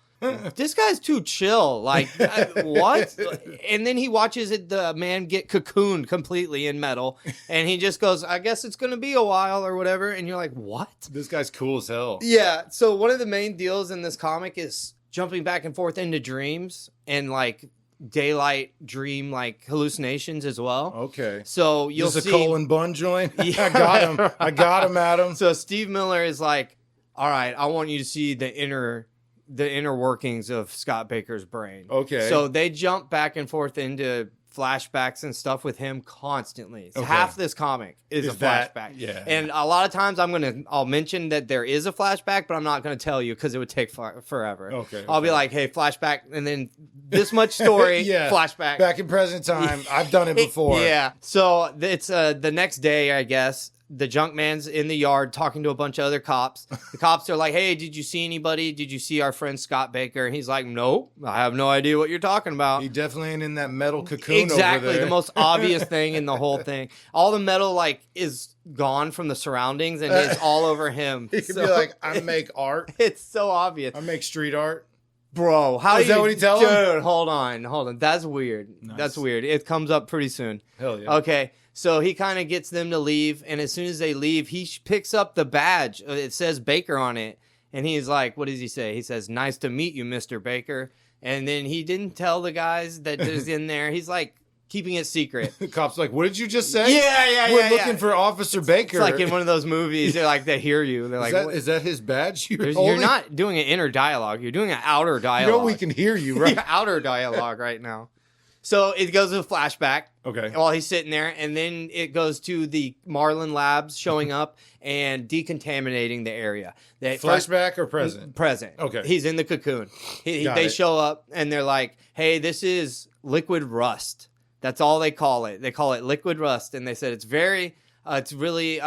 This guy's too chill. Like, what? And then he watches the man get cocooned completely in metal, and he just goes, I guess it's going to be a while or whatever. And you're like, what? This guy's cool as hell. Yeah, so one of the main deals in this comic is jumping back and forth into dreams and like daylight dream like hallucinations as well. Okay. So you'll see a colon bun joint. Yeah. I got him, Adam. So Steve Miller is like, all right, I want you to see the inner workings of Scott Baker's brain. Okay. So they jump back and forth into flashbacks and stuff with him constantly. So Okay. half this comic is a flashback. Yeah. And a lot of times I'll mention that there is a flashback, but I'm not going to tell you because it would take forever. Okay. I'll be like, hey, flashback, and then this much story, Yeah. flashback. Back in present time. I've done it before. Yeah. So it's the next day, I guess. the junk man's in the yard talking to a bunch of other cops. The cops are like, hey, did you see anybody? Did you see our friend Scott Baker? And he's like, nope, I have no idea what you're talking about. He definitely ain't in that metal cocoon Exactly, over there. the most obvious thing in the whole thing. All the metal like is gone from the surroundings and it's all over him. He could be like, I make art. It's so obvious. I make street art. Bro, how is that what he tell him? Dude, hold on. That's weird. Nice. That's weird. It comes up pretty soon. Hell yeah. Okay, so he kind of gets them to leave, and as soon as they leave, he picks up the badge. It says Baker on it, and he's like, what does he say? He says, nice to meet you, Mr. Baker. And then he didn't tell the guys that is in there. He's like keeping it secret. The cop's like, what did you just say? Yeah. We're looking for Officer Baker. It's like in one of those movies. They're like, they hear you. They're like, is that his badge? you're not doing an inner dialogue. You're doing an outer dialogue. You know we can hear you, right? Outer dialogue right now. So it goes to a flashback. Okay. While he's sitting there, and then it goes to the Marlin Labs showing up and decontaminating the area. Flashback or present? Present. Okay. He's in the cocoon. They show up, and they're like, hey, this is liquid rust. That's all they call it. They call it liquid rust, and they said it's really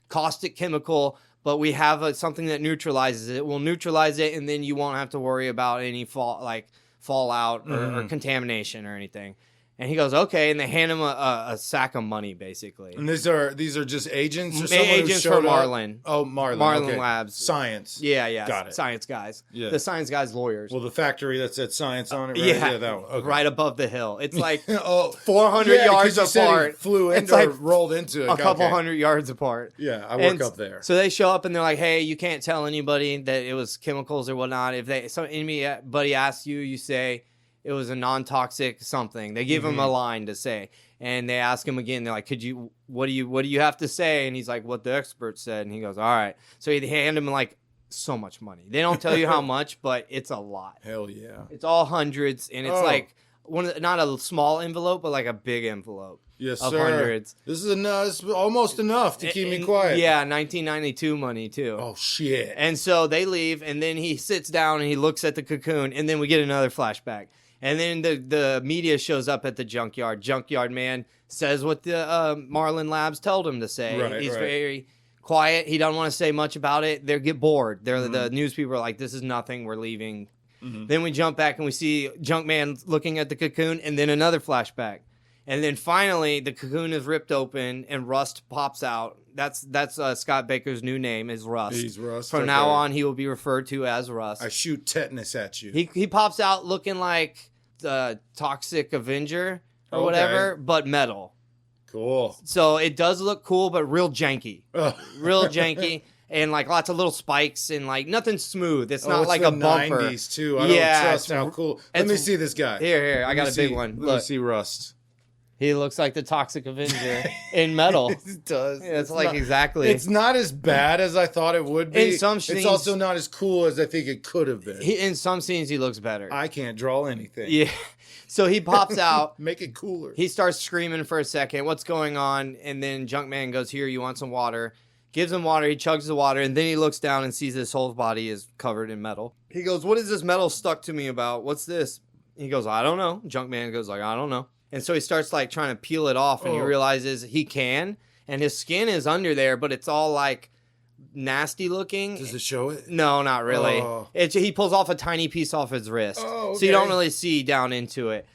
caustic chemical, but we have something that neutralizes it. We'll neutralize it, and then you won't have to worry about any fallout or contamination or anything. And he goes, okay, and they hand him a sack of money, basically. And these are just agents or someone agents who showed for Marlin. Up? Oh, Marlin. Marlin okay. Labs. Science. Yeah. Got it. Science guys. Yeah. The science guys lawyers. Well, the factory that said science on it, right? Yeah, that one. Okay. right above the hill. It's like 400 yards apart. Flew into It's like rolled into it. a couple hundred yards apart. Yeah, I work up there. So they show up and they're like, hey, you can't tell anybody that it was chemicals or whatnot. If anybody asks you, you say it was a non-toxic something. They give him a line to say. And they ask him again. They're like, what do you have to say? And he's like, what the expert said. And he goes, all right. So they hand him like so much money. They don't tell you how much, but it's a lot. Hell yeah. It's all hundreds. And it's like not a small envelope, but like a big envelope. Yes, of sir. Hundreds. This is almost enough to keep me quiet. Yeah, 1992 money too. Oh shit. And so they leave, and then he sits down and he looks at the cocoon, and then we get another flashback. And then the media shows up at the junkyard. Junkyard man says what the Marlin Labs told him to say. Right, He's right. very quiet. He doesn't want to say much about it. They get bored. The news people are like, this is nothing. We're leaving. Then we jump back and we see Junkman looking at the cocoon, and then another flashback. And then finally, the cocoon is ripped open and Rust pops out. That's Scott Baker's new name is Rust. He's Rust. From now on, he will be referred to as Rust. I shoot tetanus at you. He pops out looking like the Toxic Avenger or Okay. whatever, but metal. Cool. So it does look cool, but real janky. Real janky. And like lots of little spikes and like nothing smooth. It's not like a bumper. 90s too. I don't trust how cool. Let me see this guy. Here. I got a big one. Let me see Rust. He looks like the Toxic Avenger in metal. It does. Yeah, it's like exactly. It's not as bad as I thought it would be. In some it's scenes- also not as cool as I think it could have been. In some scenes, he looks better. I can't draw anything. Yeah. So he pops out. Make it cooler. He starts screaming for a second. What's going on? And then Junkman goes, here, you want some water? Gives him water. He chugs the water. And then he looks down and sees his whole body is covered in metal. He goes, what is this metal stuck to me about? What's this? He goes, I don't know. Junkman goes like, I don't know. And so he starts like trying to peel it off, and he realizes he can, and his skin is under there, but it's all like nasty looking. Does it show it? No, not really. Oh. He pulls off a tiny piece off his wrist, Oh, so you okay. don't really see down into it.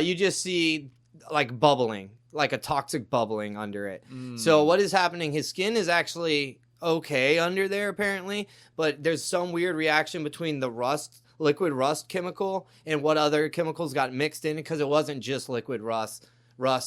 You just see like bubbling, like a toxic bubbling under it. So what is happening? His skin is actually okay under there apparently, but there's some weird reaction between the liquid rust chemical and what other chemicals got mixed in, because it wasn't just liquid rust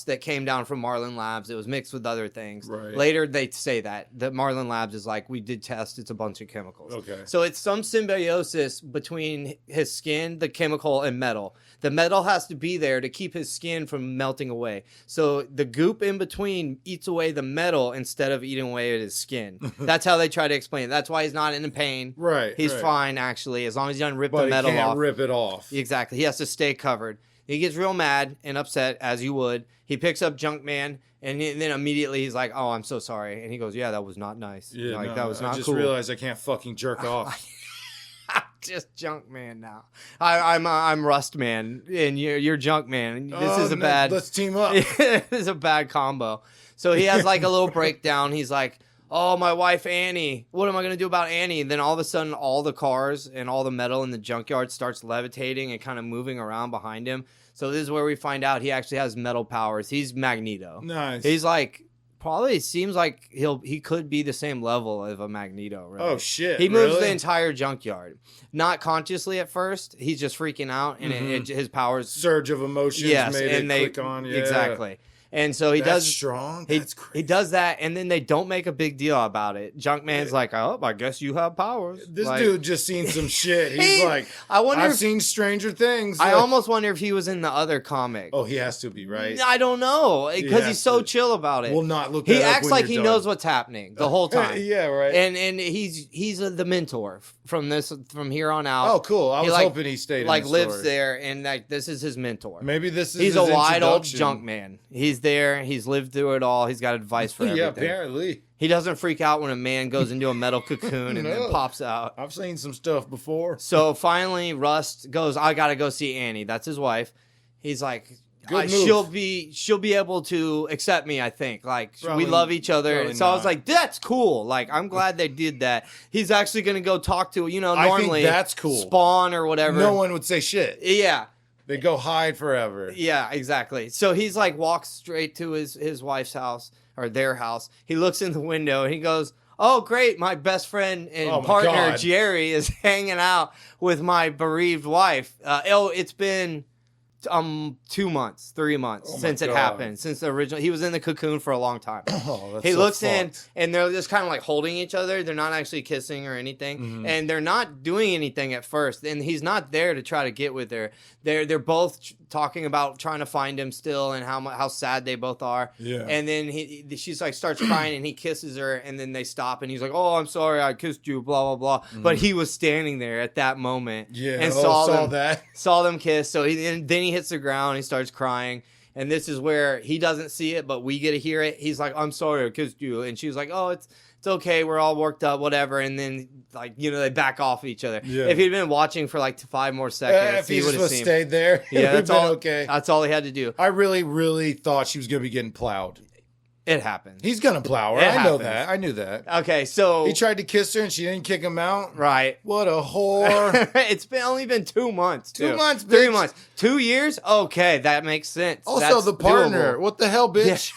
that came down from Marlin Labs. It was mixed with other things. Right. Later they say that Marlin Labs is like, we did test, it's a bunch of chemicals. Okay. So it's some symbiosis between his skin, the chemical, and metal. The metal has to be there to keep his skin from melting away. So the goop in between eats away the metal instead of eating away at his skin. That's how they try to explain it. That's why he's not in pain. Right. He's right. fine, actually, as long as he doesn't rip But the metal he can't off. rip it off. Exactly. He has to stay covered. He gets real mad and upset, as you would. He picks up Junkman, and then immediately he's like, oh, I'm so sorry. And he goes, yeah, that was not nice. Yeah, like, no, that was not I just cool. realized I can't fucking jerk off. just Junk Man now. I'm Rust Man, and you're Junk Man. This is a bad. Let's team up. This is a bad combo. So he has like a little breakdown. He's like, "Oh, my wife Annie. What am I gonna do about Annie?" And then all of a sudden, all the cars and all the metal in the junkyard starts levitating and kind of moving around behind him. So this is where we find out he actually has metal powers. He's Magneto. Nice. He's like. Probably seems like he could be the same level of a Magneto. Really. Oh shit! He moves really? the entire junkyard, not consciously at first. He's just freaking out, and his powers surge of emotions made it click on. Yeah. Exactly. And so he That's does strong. He, That's crazy. he does that, and then they don't make a big deal about it. Junkman's like, "Oh, I guess you have powers." This like, dude just seen some shit. He's like, I've seen Stranger Things. I almost wonder if he was in the other comic. Oh, he has to be, right? I don't know because he's so chill about it. We'll not look. He that up acts when like you're he done. knows what's happening the whole time. Yeah, right. And he's the mentor from here on out. Oh, cool. I was hoping he stayed. Like in the lives story. there, and like this is his mentor. Maybe this is. He's his a wide old introduction. junk man. He's there. He's lived through it all. He's got advice for everything. Yeah, apparently. He doesn't freak out when a man goes into a metal cocoon and then pops out. I've seen some stuff before. So finally, Rust goes, "I gotta go see Annie." That's his wife. He's like, Good move. she'll be able to accept me. I think like Probably- we love each other. probably So I was not. like, that's cool. Like I'm glad they did that. He's actually gonna go talk to I normally think that's cool. Spawn or whatever. No one would say shit. Yeah. They go hide forever. Yeah, exactly. So he's like walks straight to his wife's house or their house. He looks in the window and he goes, "Oh, great. My best friend and Oh, my partner, God. Jerry, is hanging out with my bereaved wife. It's been 2 months, 3 months Oh, my since it God. happened. Since the original, he was in the cocoon for a long time. Oh, that's He so looks in fucked. and they're just kind of like holding each other. They're not actually kissing or anything. Mm-hmm. And they're not doing anything at first. And he's not there to try to get with her. They're both talking about trying to find him still and how sad they both are. Yeah. And then she's like starts crying and he kisses her and then they stop and he's like, "Oh, I'm sorry, I kissed you, blah blah blah." But he was standing there at that moment. Mm-hmm. Yeah. And saw that. saw them kiss. So then he hits the ground. He starts crying. And this is where he doesn't see it, but we get to hear it. He's like, "I'm sorry, I kissed you." And she was like, "Oh, it's okay. We're all worked up, whatever." And then, they back off each other. Yeah. If he'd been watching for 5 more seconds, If he he would just have seen. stayed there, Yeah, that's all. okay. That's all he had to do. I really, really thought she was going to be getting plowed. It happened. He's going to plow her. It I know happens. that. I knew that. Okay, so He tried to kiss her and she didn't kick him out. right. What a whore. It's only been 2 months. 2 too. months, 3 bitch. months. 2 years? Okay, that makes sense. Also, That's the partner. doable. What the hell, bitch?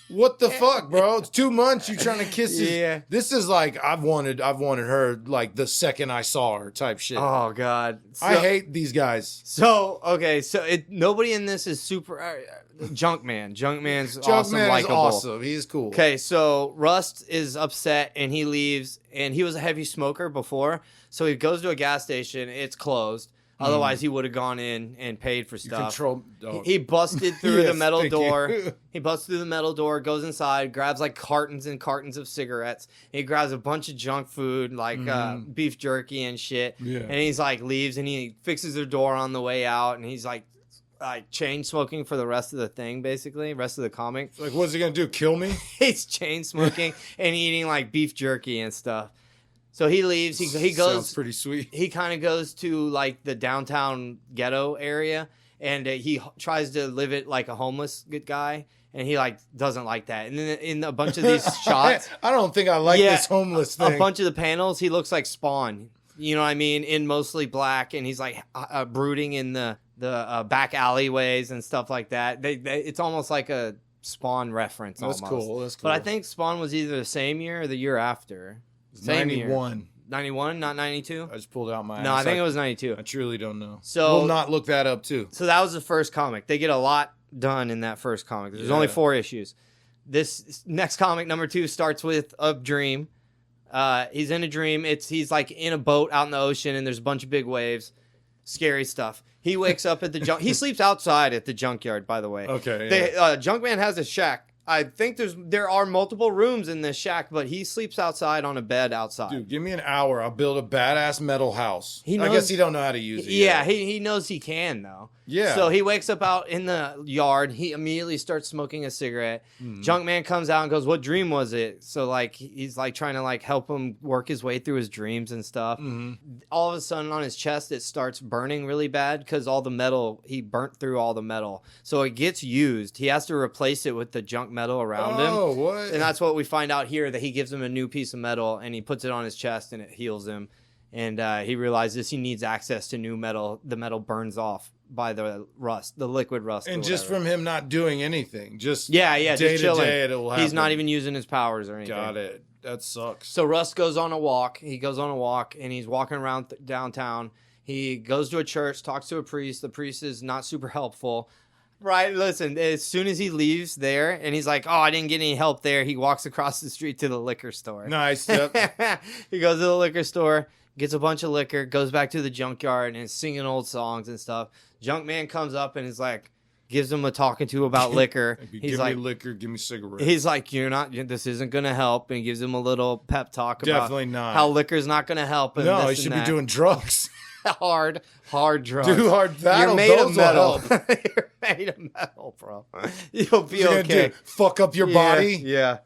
What the fuck, bro? It's 2 months. You trying to kiss his... Yeah. This is like I've wanted her like the second I saw her type shit. Oh God. I hate these guys. So okay, so nobody in this is super Junkman. Junkman's awesome, Junkman is likable. awesome. He's cool. Okay, so Rust is upset and he leaves, and he was a heavy smoker before, so he goes to a gas station. It's closed. Otherwise, he would have gone in and paid for stuff. He busted through the Yes, metal thank door. you. He busts through the metal door, goes inside, grabs cartons and cartons of cigarettes. He grabs a bunch of junk food like beef jerky and shit. Yeah. And he's leaves and he fixes their door on the way out. And he's chain smoking for the rest of the thing, basically, rest of the comic. Like, what's he gonna do? Kill me? He's chain smoking and eating beef jerky and stuff. So he leaves. He goes. Sounds pretty sweet. He kind of goes to the downtown ghetto area, and he tries to live it like a homeless guy, and he doesn't like that. And then in a bunch of these shots, I don't think I like this homeless thing. a bunch of the panels, he looks like Spawn. You know what I mean? In mostly black, and he's brooding in the back alleyways and stuff like that. It's almost like a Spawn reference. That's almost. cool. That's cool. But I think Spawn was either the same year or the year after. Same 91. year. 91, not 92? I just pulled out my. No, ass. I think it was 92. I truly don't know. So- we'll not look that up too. So that was the first comic. They get a lot done in that first comic. There's Yeah. only 4 issues. This next comic, number 2, starts with a dream. He's in a dream. He's in a boat out in the ocean, and there's a bunch of big waves. Scary stuff. He wakes up at the he sleeps outside at the junkyard, by the way. Okay. Yeah. Junkman has a shack I think there are multiple rooms in this shack, but he sleeps outside on a bed outside. Dude, give me an hour. I'll build a badass metal house. He knows, I guess he don't know how to use it Yeah, yet. he knows he can, though. Yeah. So he wakes up out in the yard. He immediately starts smoking a cigarette. Junkman comes out and goes, "What dream was it?" So, like, he's, like, trying to, like, help him work his way through his dreams and stuff. All of a sudden, on his chest, it starts burning really bad because all the metal, he burnt through all the metal. So it gets used. He has to replace it with the junk metal around him. Oh, what? And that's what we find out here, that he gives him a new piece of metal, and he puts it on his chest, and it heals him. And he realizes he needs access to new metal. The metal burns off by the rust, the liquid rust. And just from him not doing anything, just day just to chilling. day, It'll happen. he's not even using his powers or anything. Got it. That sucks. So Rust goes on a walk. He goes on a walk, and he's walking around downtown. He goes to a church, talks to a priest. The priest is not super helpful. Right, listen, as soon as he leaves there, and he's like, "Oh, I didn't get any help there," he walks across the street to the liquor store. Nice. Yep. He goes to the liquor store, gets a bunch of liquor, goes back to the junkyard, and is singing old songs and stuff. Junkman comes up and is like, gives him a talking to about liquor. Give me liquor, give me cigarettes. He's like, this isn't going to help, and gives him a little pep talk Definitely about not. how liquor's not going to help. And No, this he should and be that. doing drugs. hard drugs. Do hard battle. You're made Those of metal. will help. You're made of metal, bro. You'll be What you gonna okay. do? Fuck up your body? Yeah.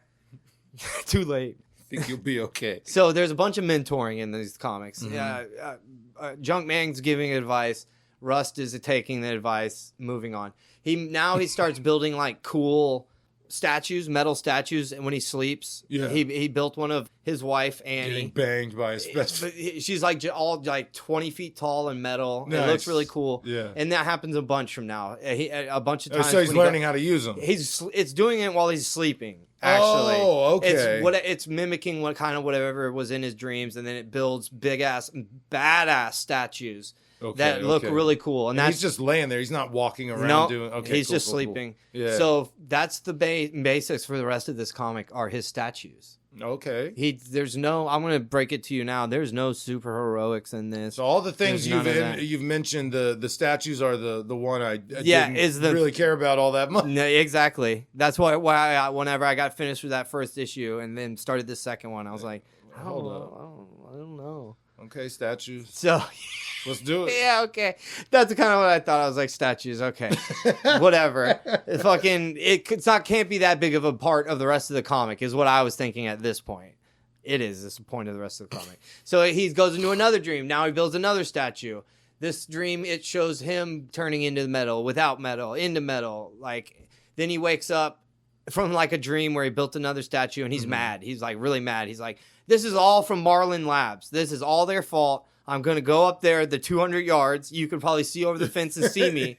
Too late. Think you'll be okay. So there's a bunch of mentoring in these comics. Junkman's giving advice. Rust is taking the advice. Moving on. He starts building like cool statues, metal statues, and when he sleeps, he built one of his wife Annie. Getting banged by his best friend. She's like all like 20 feet tall and metal. Nice. It looks really cool. Yeah, and that happens a bunch from now. A bunch of times. So he's learning how to use them. It's doing it while he's sleeping. Actually, okay. It's mimicking whatever was in his dreams, and then it builds big ass, badass statues that look really cool. And that's he's just laying there. He's not walking around doing. Okay, he's just sleeping. Cool. Yeah. So that's the basics for the rest of this comic are his statues. Okay. I'm going to break it to you now. There's no super heroics in this. So all the things you've mentioned, the statues are the one I didn't really care about all that much. No, exactly. That's why whenever I got finished with that first issue and then started the second one, I was like, I don't know. Okay, statues. So let's do it. Yeah, okay. That's kind of what I thought. I was like, statues, okay. Whatever. Can't be that big of a part of the rest of the comic is what I was thinking at this point. It is. This is the point of the rest of the comic. So he goes into another dream. Now he builds another statue. This dream, it shows him turning into metal, without metal, into metal. Like, then he wakes up from like a dream where he built another statue and he's mad. He's like really mad. He's like, this is all from Marlin Labs. This is all their fault. I'm going to go up there the 200 yards. You can probably see over the fence and see me.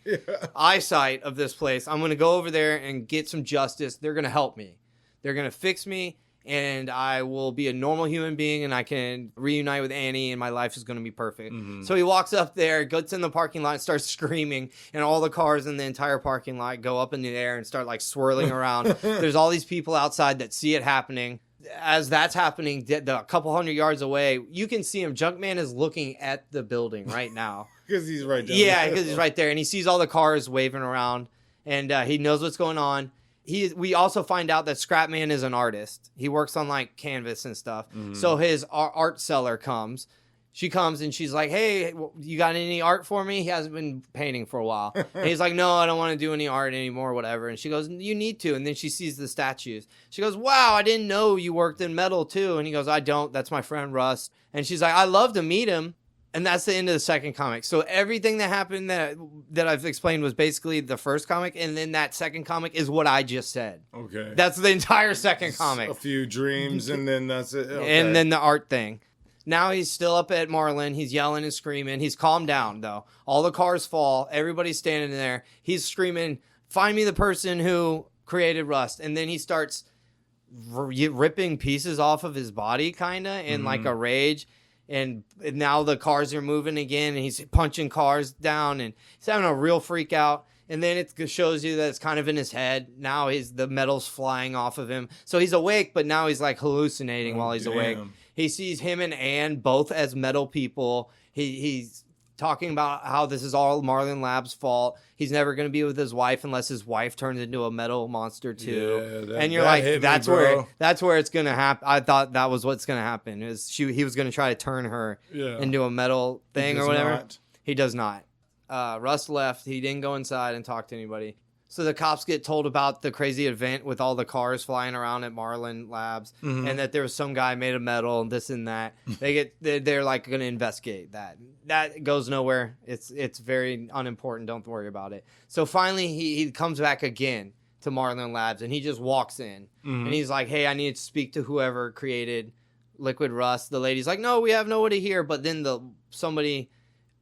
Eyesight of this place. I'm going to go over there and get some justice. They're going to help me. They're going to fix me, and I will be a normal human being, and I can reunite with Annie, and my life is going to be perfect. So he walks up there, gets in the parking lot, and starts screaming, and all the cars in the entire parking lot go up in the air and start like swirling around. There's all these people outside that see it happening. As that's happening, a couple hundred yards away, you can see him. Junkman is looking at the building right now. Because he's right there. Yeah, because he's right there. And he sees all the cars waving around. And he knows what's going on. We also find out that Scrapman is an artist. He works on like canvas and stuff. So his art seller comes. She comes and she's like, hey, you got any art for me? He hasn't been painting for a while. And he's like, no, I don't want to do any art anymore, whatever. And she goes, you need to. And then she sees the statues. She goes, wow, I didn't know you worked in metal too. And he goes, I don't. That's my friend Russ. And she's like, I'd love to meet him. And that's the end of the second comic. So everything that happened that I've explained was basically the first comic. And then that second comic is what I just said. Okay. That's the entire second comic. A few dreams and then that's it. Okay. And then the art thing. Now he's still up at Marlin. He's yelling and screaming. He's calmed down, though. All the cars fall. Everybody's standing there. He's screaming, find me the person who created Rust. And then he starts ripping pieces off of his body, kind of, in like a rage. And now the cars are moving again, and he's punching cars down, and he's having a real freak out. And then it shows you that it's kind of in his head. Now the metal's flying off of him. So he's awake, but now he's like hallucinating while he's awake. He sees him and Anne both as metal people. He's talking about how this is all Marlin Labs' fault. He's never going to be with his wife unless his wife turns into a metal monster too. Yeah, and you're like, that's where it's going to happen. I thought that was what's going to happen. He was going to try to turn her into a metal thing or whatever. Not. He does not. Rust left. He didn't go inside and talk to anybody. So the cops get told about the crazy event with all the cars flying around at Marlin Labs, and that there was some guy made of metal and this and that. They're like going to investigate that. That goes nowhere. It's very unimportant. Don't worry about it. So finally, he comes back again to Marlin Labs, and he just walks in, and he's like, "Hey, I need to speak to whoever created Liquid Rust." The lady's like, "No, we have nobody here." But then somebody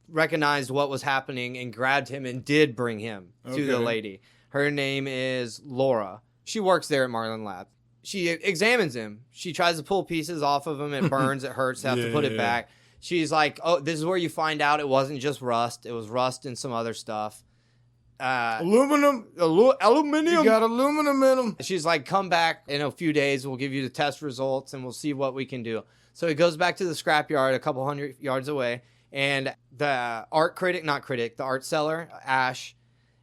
recognized what was happening and grabbed him and did bring him to the lady. Her name is Laura. She works there at Marlin Lab. She examines him. She tries to pull pieces off of him. It burns. It hurts. They have to put it back. She's like, "Oh, this is where you find out it wasn't just rust. It was rust and some other stuff." Aluminum. Aluminum. You got aluminum in them. She's like, "Come back in a few days. We'll give you the test results and we'll see what we can do." So he goes back to the scrapyard a couple hundred yards away. And the the art seller, Ash,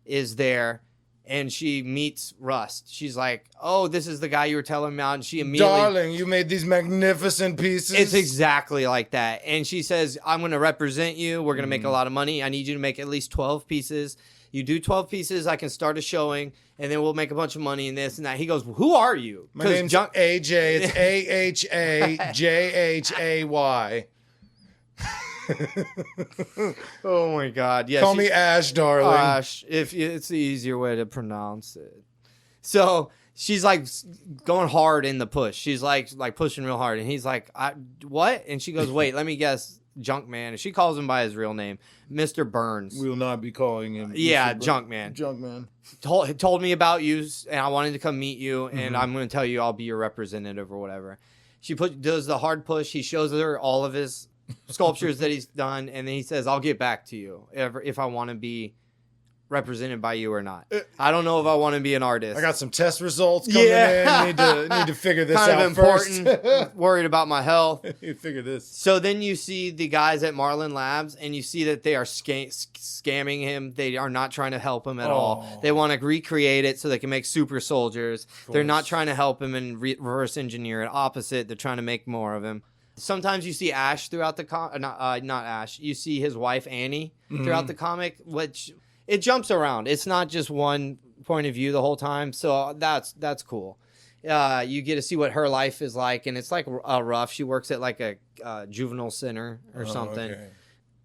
is there. And she meets Rust. She's like, "Oh, this is the guy you were telling me about." And she immediately... "Darling, you made these magnificent pieces." It's exactly like that. And she says, "I'm going to represent you. We're going to make a lot of money. I need you to make at least 12 pieces. You do 12 pieces, I can start a showing, and then we'll make a bunch of money in this and that." He goes, "Who are you?" My name's AJ. It's AHAJHAY. Oh my God! Yeah, call me Ash, darling. Ash, if it's the easier way to pronounce it. So she's like going hard in the push. She's like pushing real hard, and he's like, "What?" And she goes, "Wait, let me guess, Junkman." And she calls him by his real name, Mr. Burns. We will not be calling him. Yeah, Junkman. Junkman told me about you, and I wanted to come meet you, and I'm going to tell you I'll be your representative or whatever. She does the hard push. He shows her all of his sculptures that he's done, and then he says, "I'll get back to you if I want to be represented by you or not. I don't know if I want to be an artist. I got some test results coming in. Need to figure this out important. first. Worried about my health. You figure this. So then you see the guys at Marlin Labs, and you see that they are scamming him. They are not trying to help him at all. They want to recreate it so they can make super soldiers. They're not trying to help him and reverse engineer it. Opposite, they're trying to make more of him. Sometimes you see Ash throughout the not Ash. You see his wife Annie throughout the comic, which it jumps around. It's not just one point of view the whole time, so that's cool. You get to see what her life is like, and it's like rough. She works at like a juvenile center or something,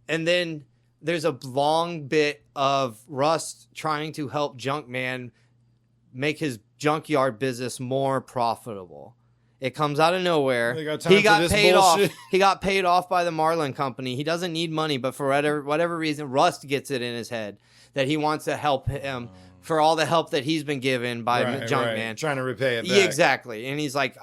and then there's a long bit of Rust trying to help Junkman make his junkyard business more profitable. It comes out of nowhere. He got paid off. He got paid off by the Marlin Company. He doesn't need money, but for whatever reason, Rust gets it in his head that he wants to help him for all the help that he's been given by Junkman. Trying to repay it back. Yeah, exactly. And he's like,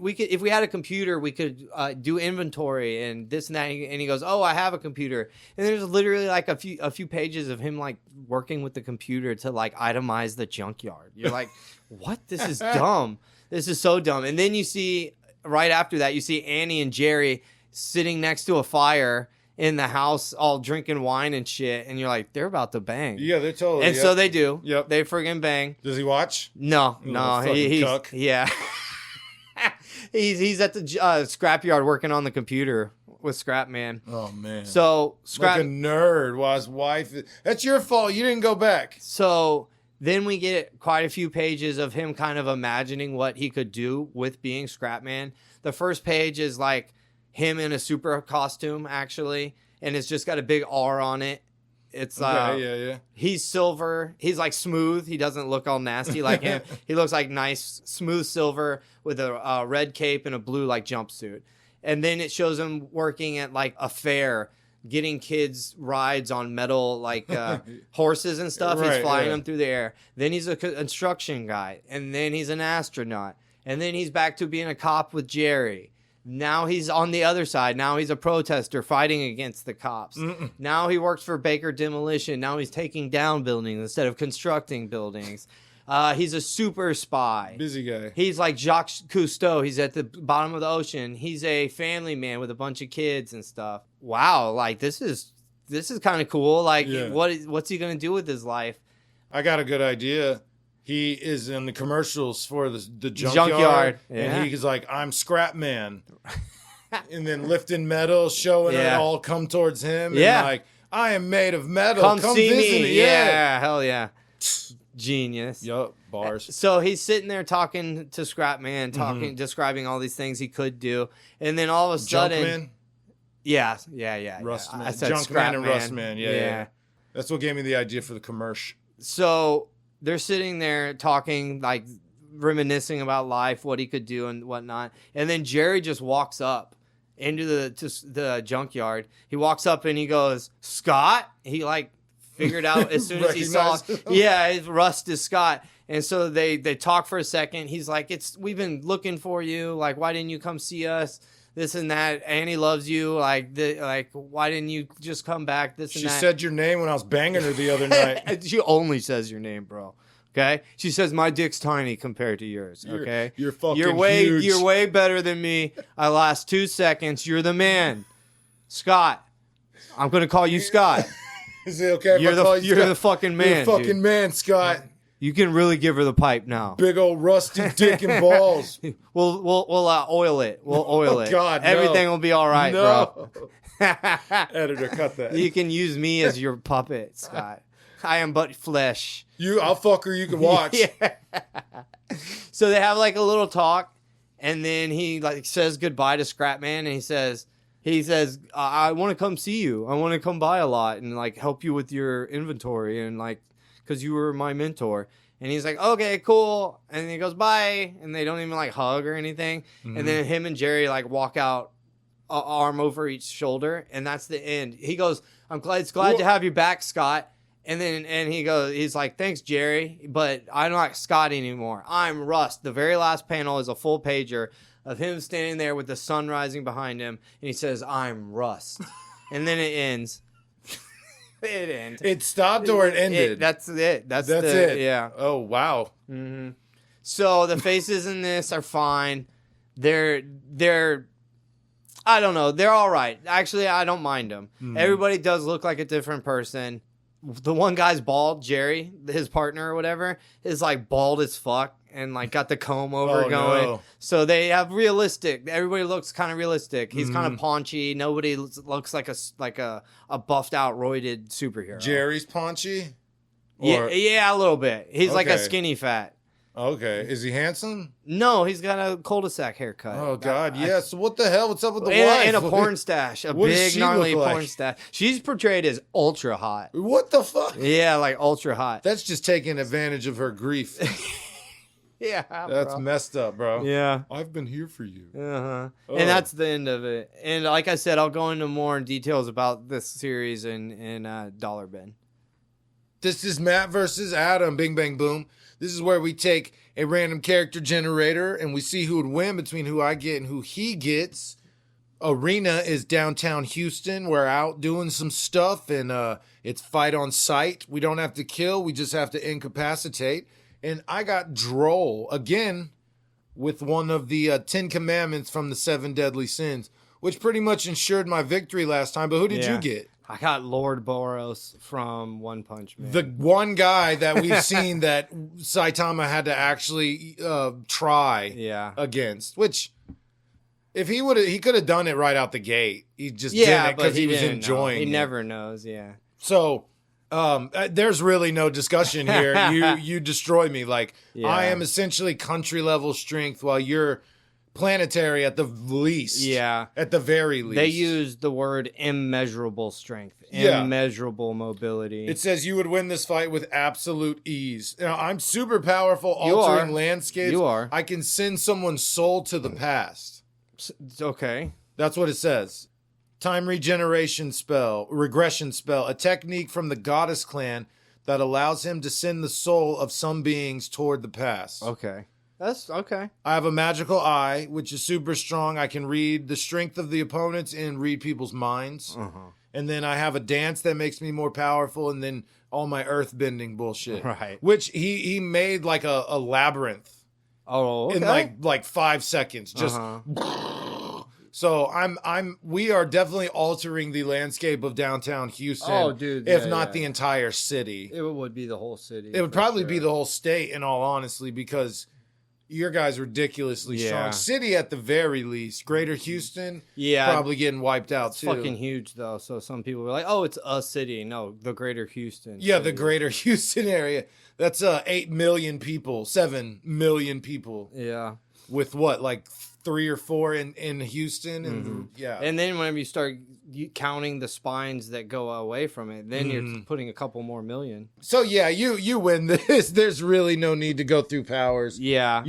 we could, if we had a computer, we could do inventory and this and that. And he goes, "Oh, I have a computer." And there's literally like a few pages of him like working with the computer to like itemize the junkyard. You're like, what? This is dumb. This is so dumb. And then you see, right after that, you see Annie and Jerry sitting next to a fire in the house, all drinking wine and shit. And you're like, they're about to bang. Yeah, they're totally. And so they do. Yep. They friggin' bang. Does he watch? No. He's cuck. Yeah. he's at the scrapyard working on the computer with Scrapman. Oh, man. So, like a nerd while his wife... That's your fault. You didn't go back. So... Then we get quite a few pages of him kind of imagining what he could do with being Scrapman. The first page is like him in a super costume, actually, and it's just got a big R on it. It's he's silver. He's like smooth. He doesn't look all nasty like him. He looks like nice, smooth silver with a red cape and a blue like jumpsuit. And then it shows him working at like a fair, getting kids rides on metal like horses and stuff. He's flying them through the air. Then he's a construction guy, and then he's an astronaut, and then he's back to being a cop with Jerry. Now he's on the other side. Now he's a protester fighting against the cops. Now he works for Baker Demolition. Now he's taking down buildings instead of constructing buildings. He's a super spy. Busy guy. He's like Jacques Cousteau. He's at the bottom of the ocean. He's a family man with a bunch of kids and stuff. Wow, like this is this is kind of cool. Like, Yeah. what's he gonna do with his life? I got a good idea. He is in the commercials for the junkyard. Yeah. And he's like, I'm Scrap Man. And then lifting metal, showing it all come towards him. Yeah. And like, I am made of metal. Come see visit me. Yeah, hell yeah. Genius. Yup, bars. So he's sitting there talking to Scrap Man, describing all these things he could do. And then all of a sudden... Junkman? Yeah. Rust Man. I said Junkman Scrap and Man. Rust Man. Yeah. That's what gave me the idea for the commercial. So they're sitting there talking, like reminiscing about life, what he could do and whatnot. And then Jerry just walks up into the junkyard. He walks up and he goes, Scott? He like figured out as soon as he saw, Rust is Scott. And so they talk for a second. He's like, we've been looking for you. Like, why didn't you come see us? This and that. Annie loves you. Like, why didn't you just come back? This and that. She said your name when I was banging her the other night. She only says your name, bro. Okay? She says my dick's tiny compared to yours. Okay? You're fucking huge. huge. You're way better than me. I last 2 seconds. You're the man. Scott. I'm gonna call you Scott. Is it okay if I call you You're Scott? the fucking man. You're the fucking dude. man, Scott. You can really give her the pipe now. Big old rusty dick and balls. We'll oil it. We'll oil it. God, no. Everything will be all right, bro. Editor, cut that. You can use me as your puppet, Scott. I am but flesh. I'll fuck her. You can watch. Yeah. So they have like a little talk, and then he like says goodbye to Scrap Man, and he says, I want to come see you. I want to come by a lot and like help you with your inventory and like, because you were my mentor. And he's like, okay, cool. And then he goes, bye. And they don't even like hug or anything. Mm-hmm. And then him and Jerry like walk out, arm over each shoulder. And that's the end. He goes, it's glad to have you back, Scott. And then he's like, thanks, Jerry. But I'm not Scott anymore. I'm Rust. The very last panel is a full pager of him standing there with the sun rising behind him. And he says, I'm Rust. And then it ends. It ended. It stopped or it ended? That's it. That's it. Yeah. Oh, wow. Mm-hmm. So the faces in this are fine. They're I don't know. They're all right. Actually, I don't mind them. Everybody does look like a different person. The one guy's bald, Jerry, his partner or whatever, is like bald as fuck and like got the comb over going. No. So they have realistic. Everybody looks kind of realistic. He's kind of paunchy. Nobody looks like a buffed out, roided superhero. Jerry's paunchy? Yeah, a little bit. He's like a Okay. skinny fat. Okay. Is he handsome? No, he's got a cul-de-sac haircut. Oh, God. Yeah. So what the hell? What's up with the wife? And a porn stash. A What does big, she gnarly look like? porn stash. She's portrayed as ultra hot. What the fuck? Yeah, like ultra hot. That's just taking advantage of her grief. Yeah, That's bro. messed up, bro. Yeah. I've been here for you. Uh-huh. Oh. And that's the end of it. And like I said, I'll go into more details about this series in Dollar Bin. This is Matt versus Adam. Bing, bang, boom. This is where we take a random character generator and we see who would win between who I get and who he gets. Arena is downtown Houston. We're out doing some stuff and it's fight on sight. We don't have to kill. We just have to incapacitate. And I got Drole again with one of the 10 commandments from the 7 deadly sins, which pretty much ensured my victory last time. But who did you get? I got Lord Boros from One Punch Man. The one guy that we've seen that Saitama had to actually try against, which if he could have done it right out the gate. He just didn't because he was enjoying it. He never knows, yeah. So there's really no discussion here. You destroy me. Like I am essentially country level strength while you're planetary at the least. Yeah. At the very least. They use the word immeasurable strength, immeasurable mobility. It says you would win this fight with absolute ease. Now, I'm super powerful, altering landscapes. You are. I can send someone's soul to the past. Okay. That's what it says. Time regression spell, a technique from the goddess clan that allows him to send the soul of some beings toward the past. Okay. That's okay. I have a magical eye, which is super strong. I can read the strength of the opponents and read people's minds. Uh-huh. And then I have a dance that makes me more powerful, and then all my earth-bending bullshit. Right. Which he made like a labyrinth. Oh, okay. In like 5 seconds. Just So we are definitely altering the landscape of downtown Houston. Oh, dude. If not the entire city. It would be the whole city. It would probably be the whole state, in all honesty, because your guy's ridiculously strong. City at the very least. Greater Houston, probably getting wiped out too. Fucking huge though. So some people were like, "Oh, it's a city." No, the Greater Houston. Yeah, city. the Greater Houston area. That's 8 million people, 7 million people. Yeah. With what, like 3 or 4 in Houston, and And then whenever you start counting the spines that go away from it, then you're putting a couple more million. So yeah, you win this. There's really no need to go through powers. Yeah,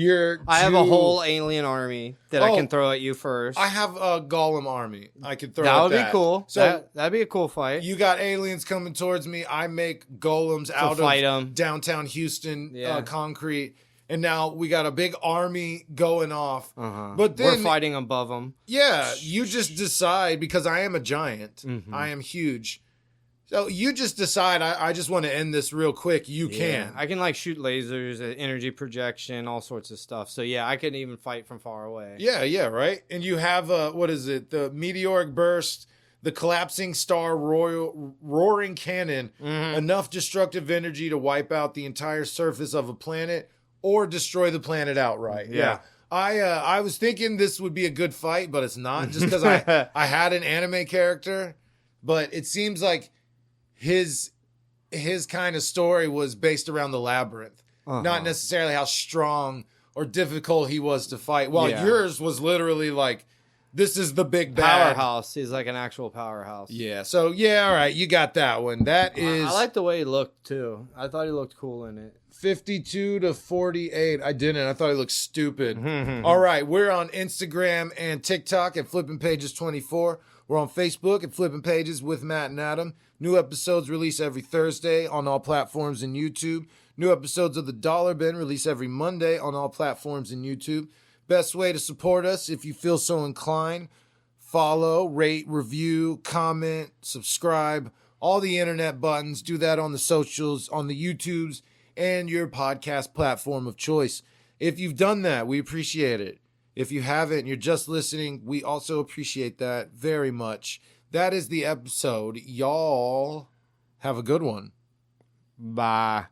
I have a whole alien army that I can throw at you first. I have a Golem army. I could throw. That would be cool. So that'd be a cool fight. You got aliens coming towards me. I make golems out of downtown Houston concrete. And now we got a big army going off. But then we're fighting above them. Yeah, you just decide, because I am a giant. I am huge. So you just decide, I just want to end this real quick. You can. I can like shoot lasers, energy projection, all sorts of stuff. So yeah, I can even fight from far away. Yeah, right? And you have, what is it? The meteoric burst, the collapsing star roaring cannon, enough destructive energy to wipe out the entire surface of a planet, or destroy the planet outright. Yeah. I was thinking this would be a good fight, but it's not, just because I had an anime character. But it seems like his kind of story was based around the labyrinth, not necessarily how strong or difficult he was to fight. While yours was literally like, this is the big bad. Powerhouse. He's like an actual powerhouse. Yeah. So all right, you got that one. That is. I like the way he looked too. I thought he looked cool in it. 52 to 48. I didn't. I thought he looked stupid. All right. We're on Instagram and TikTok at Flipping Pages 24. We're on Facebook at Flipping Pages with Matt and Adam. New episodes release every Thursday on all platforms and YouTube. New episodes of The Dollar Bin release every Monday on all platforms and YouTube. Best way to support us, if you feel so inclined, follow, rate, review, comment, subscribe, all the internet buttons. Do that on the socials, on the YouTubes, and your podcast platform of choice. If you've done that, we appreciate it. If you haven't, you're just listening, we also appreciate that very much. That is the episode. Y'all have a good one. Bye.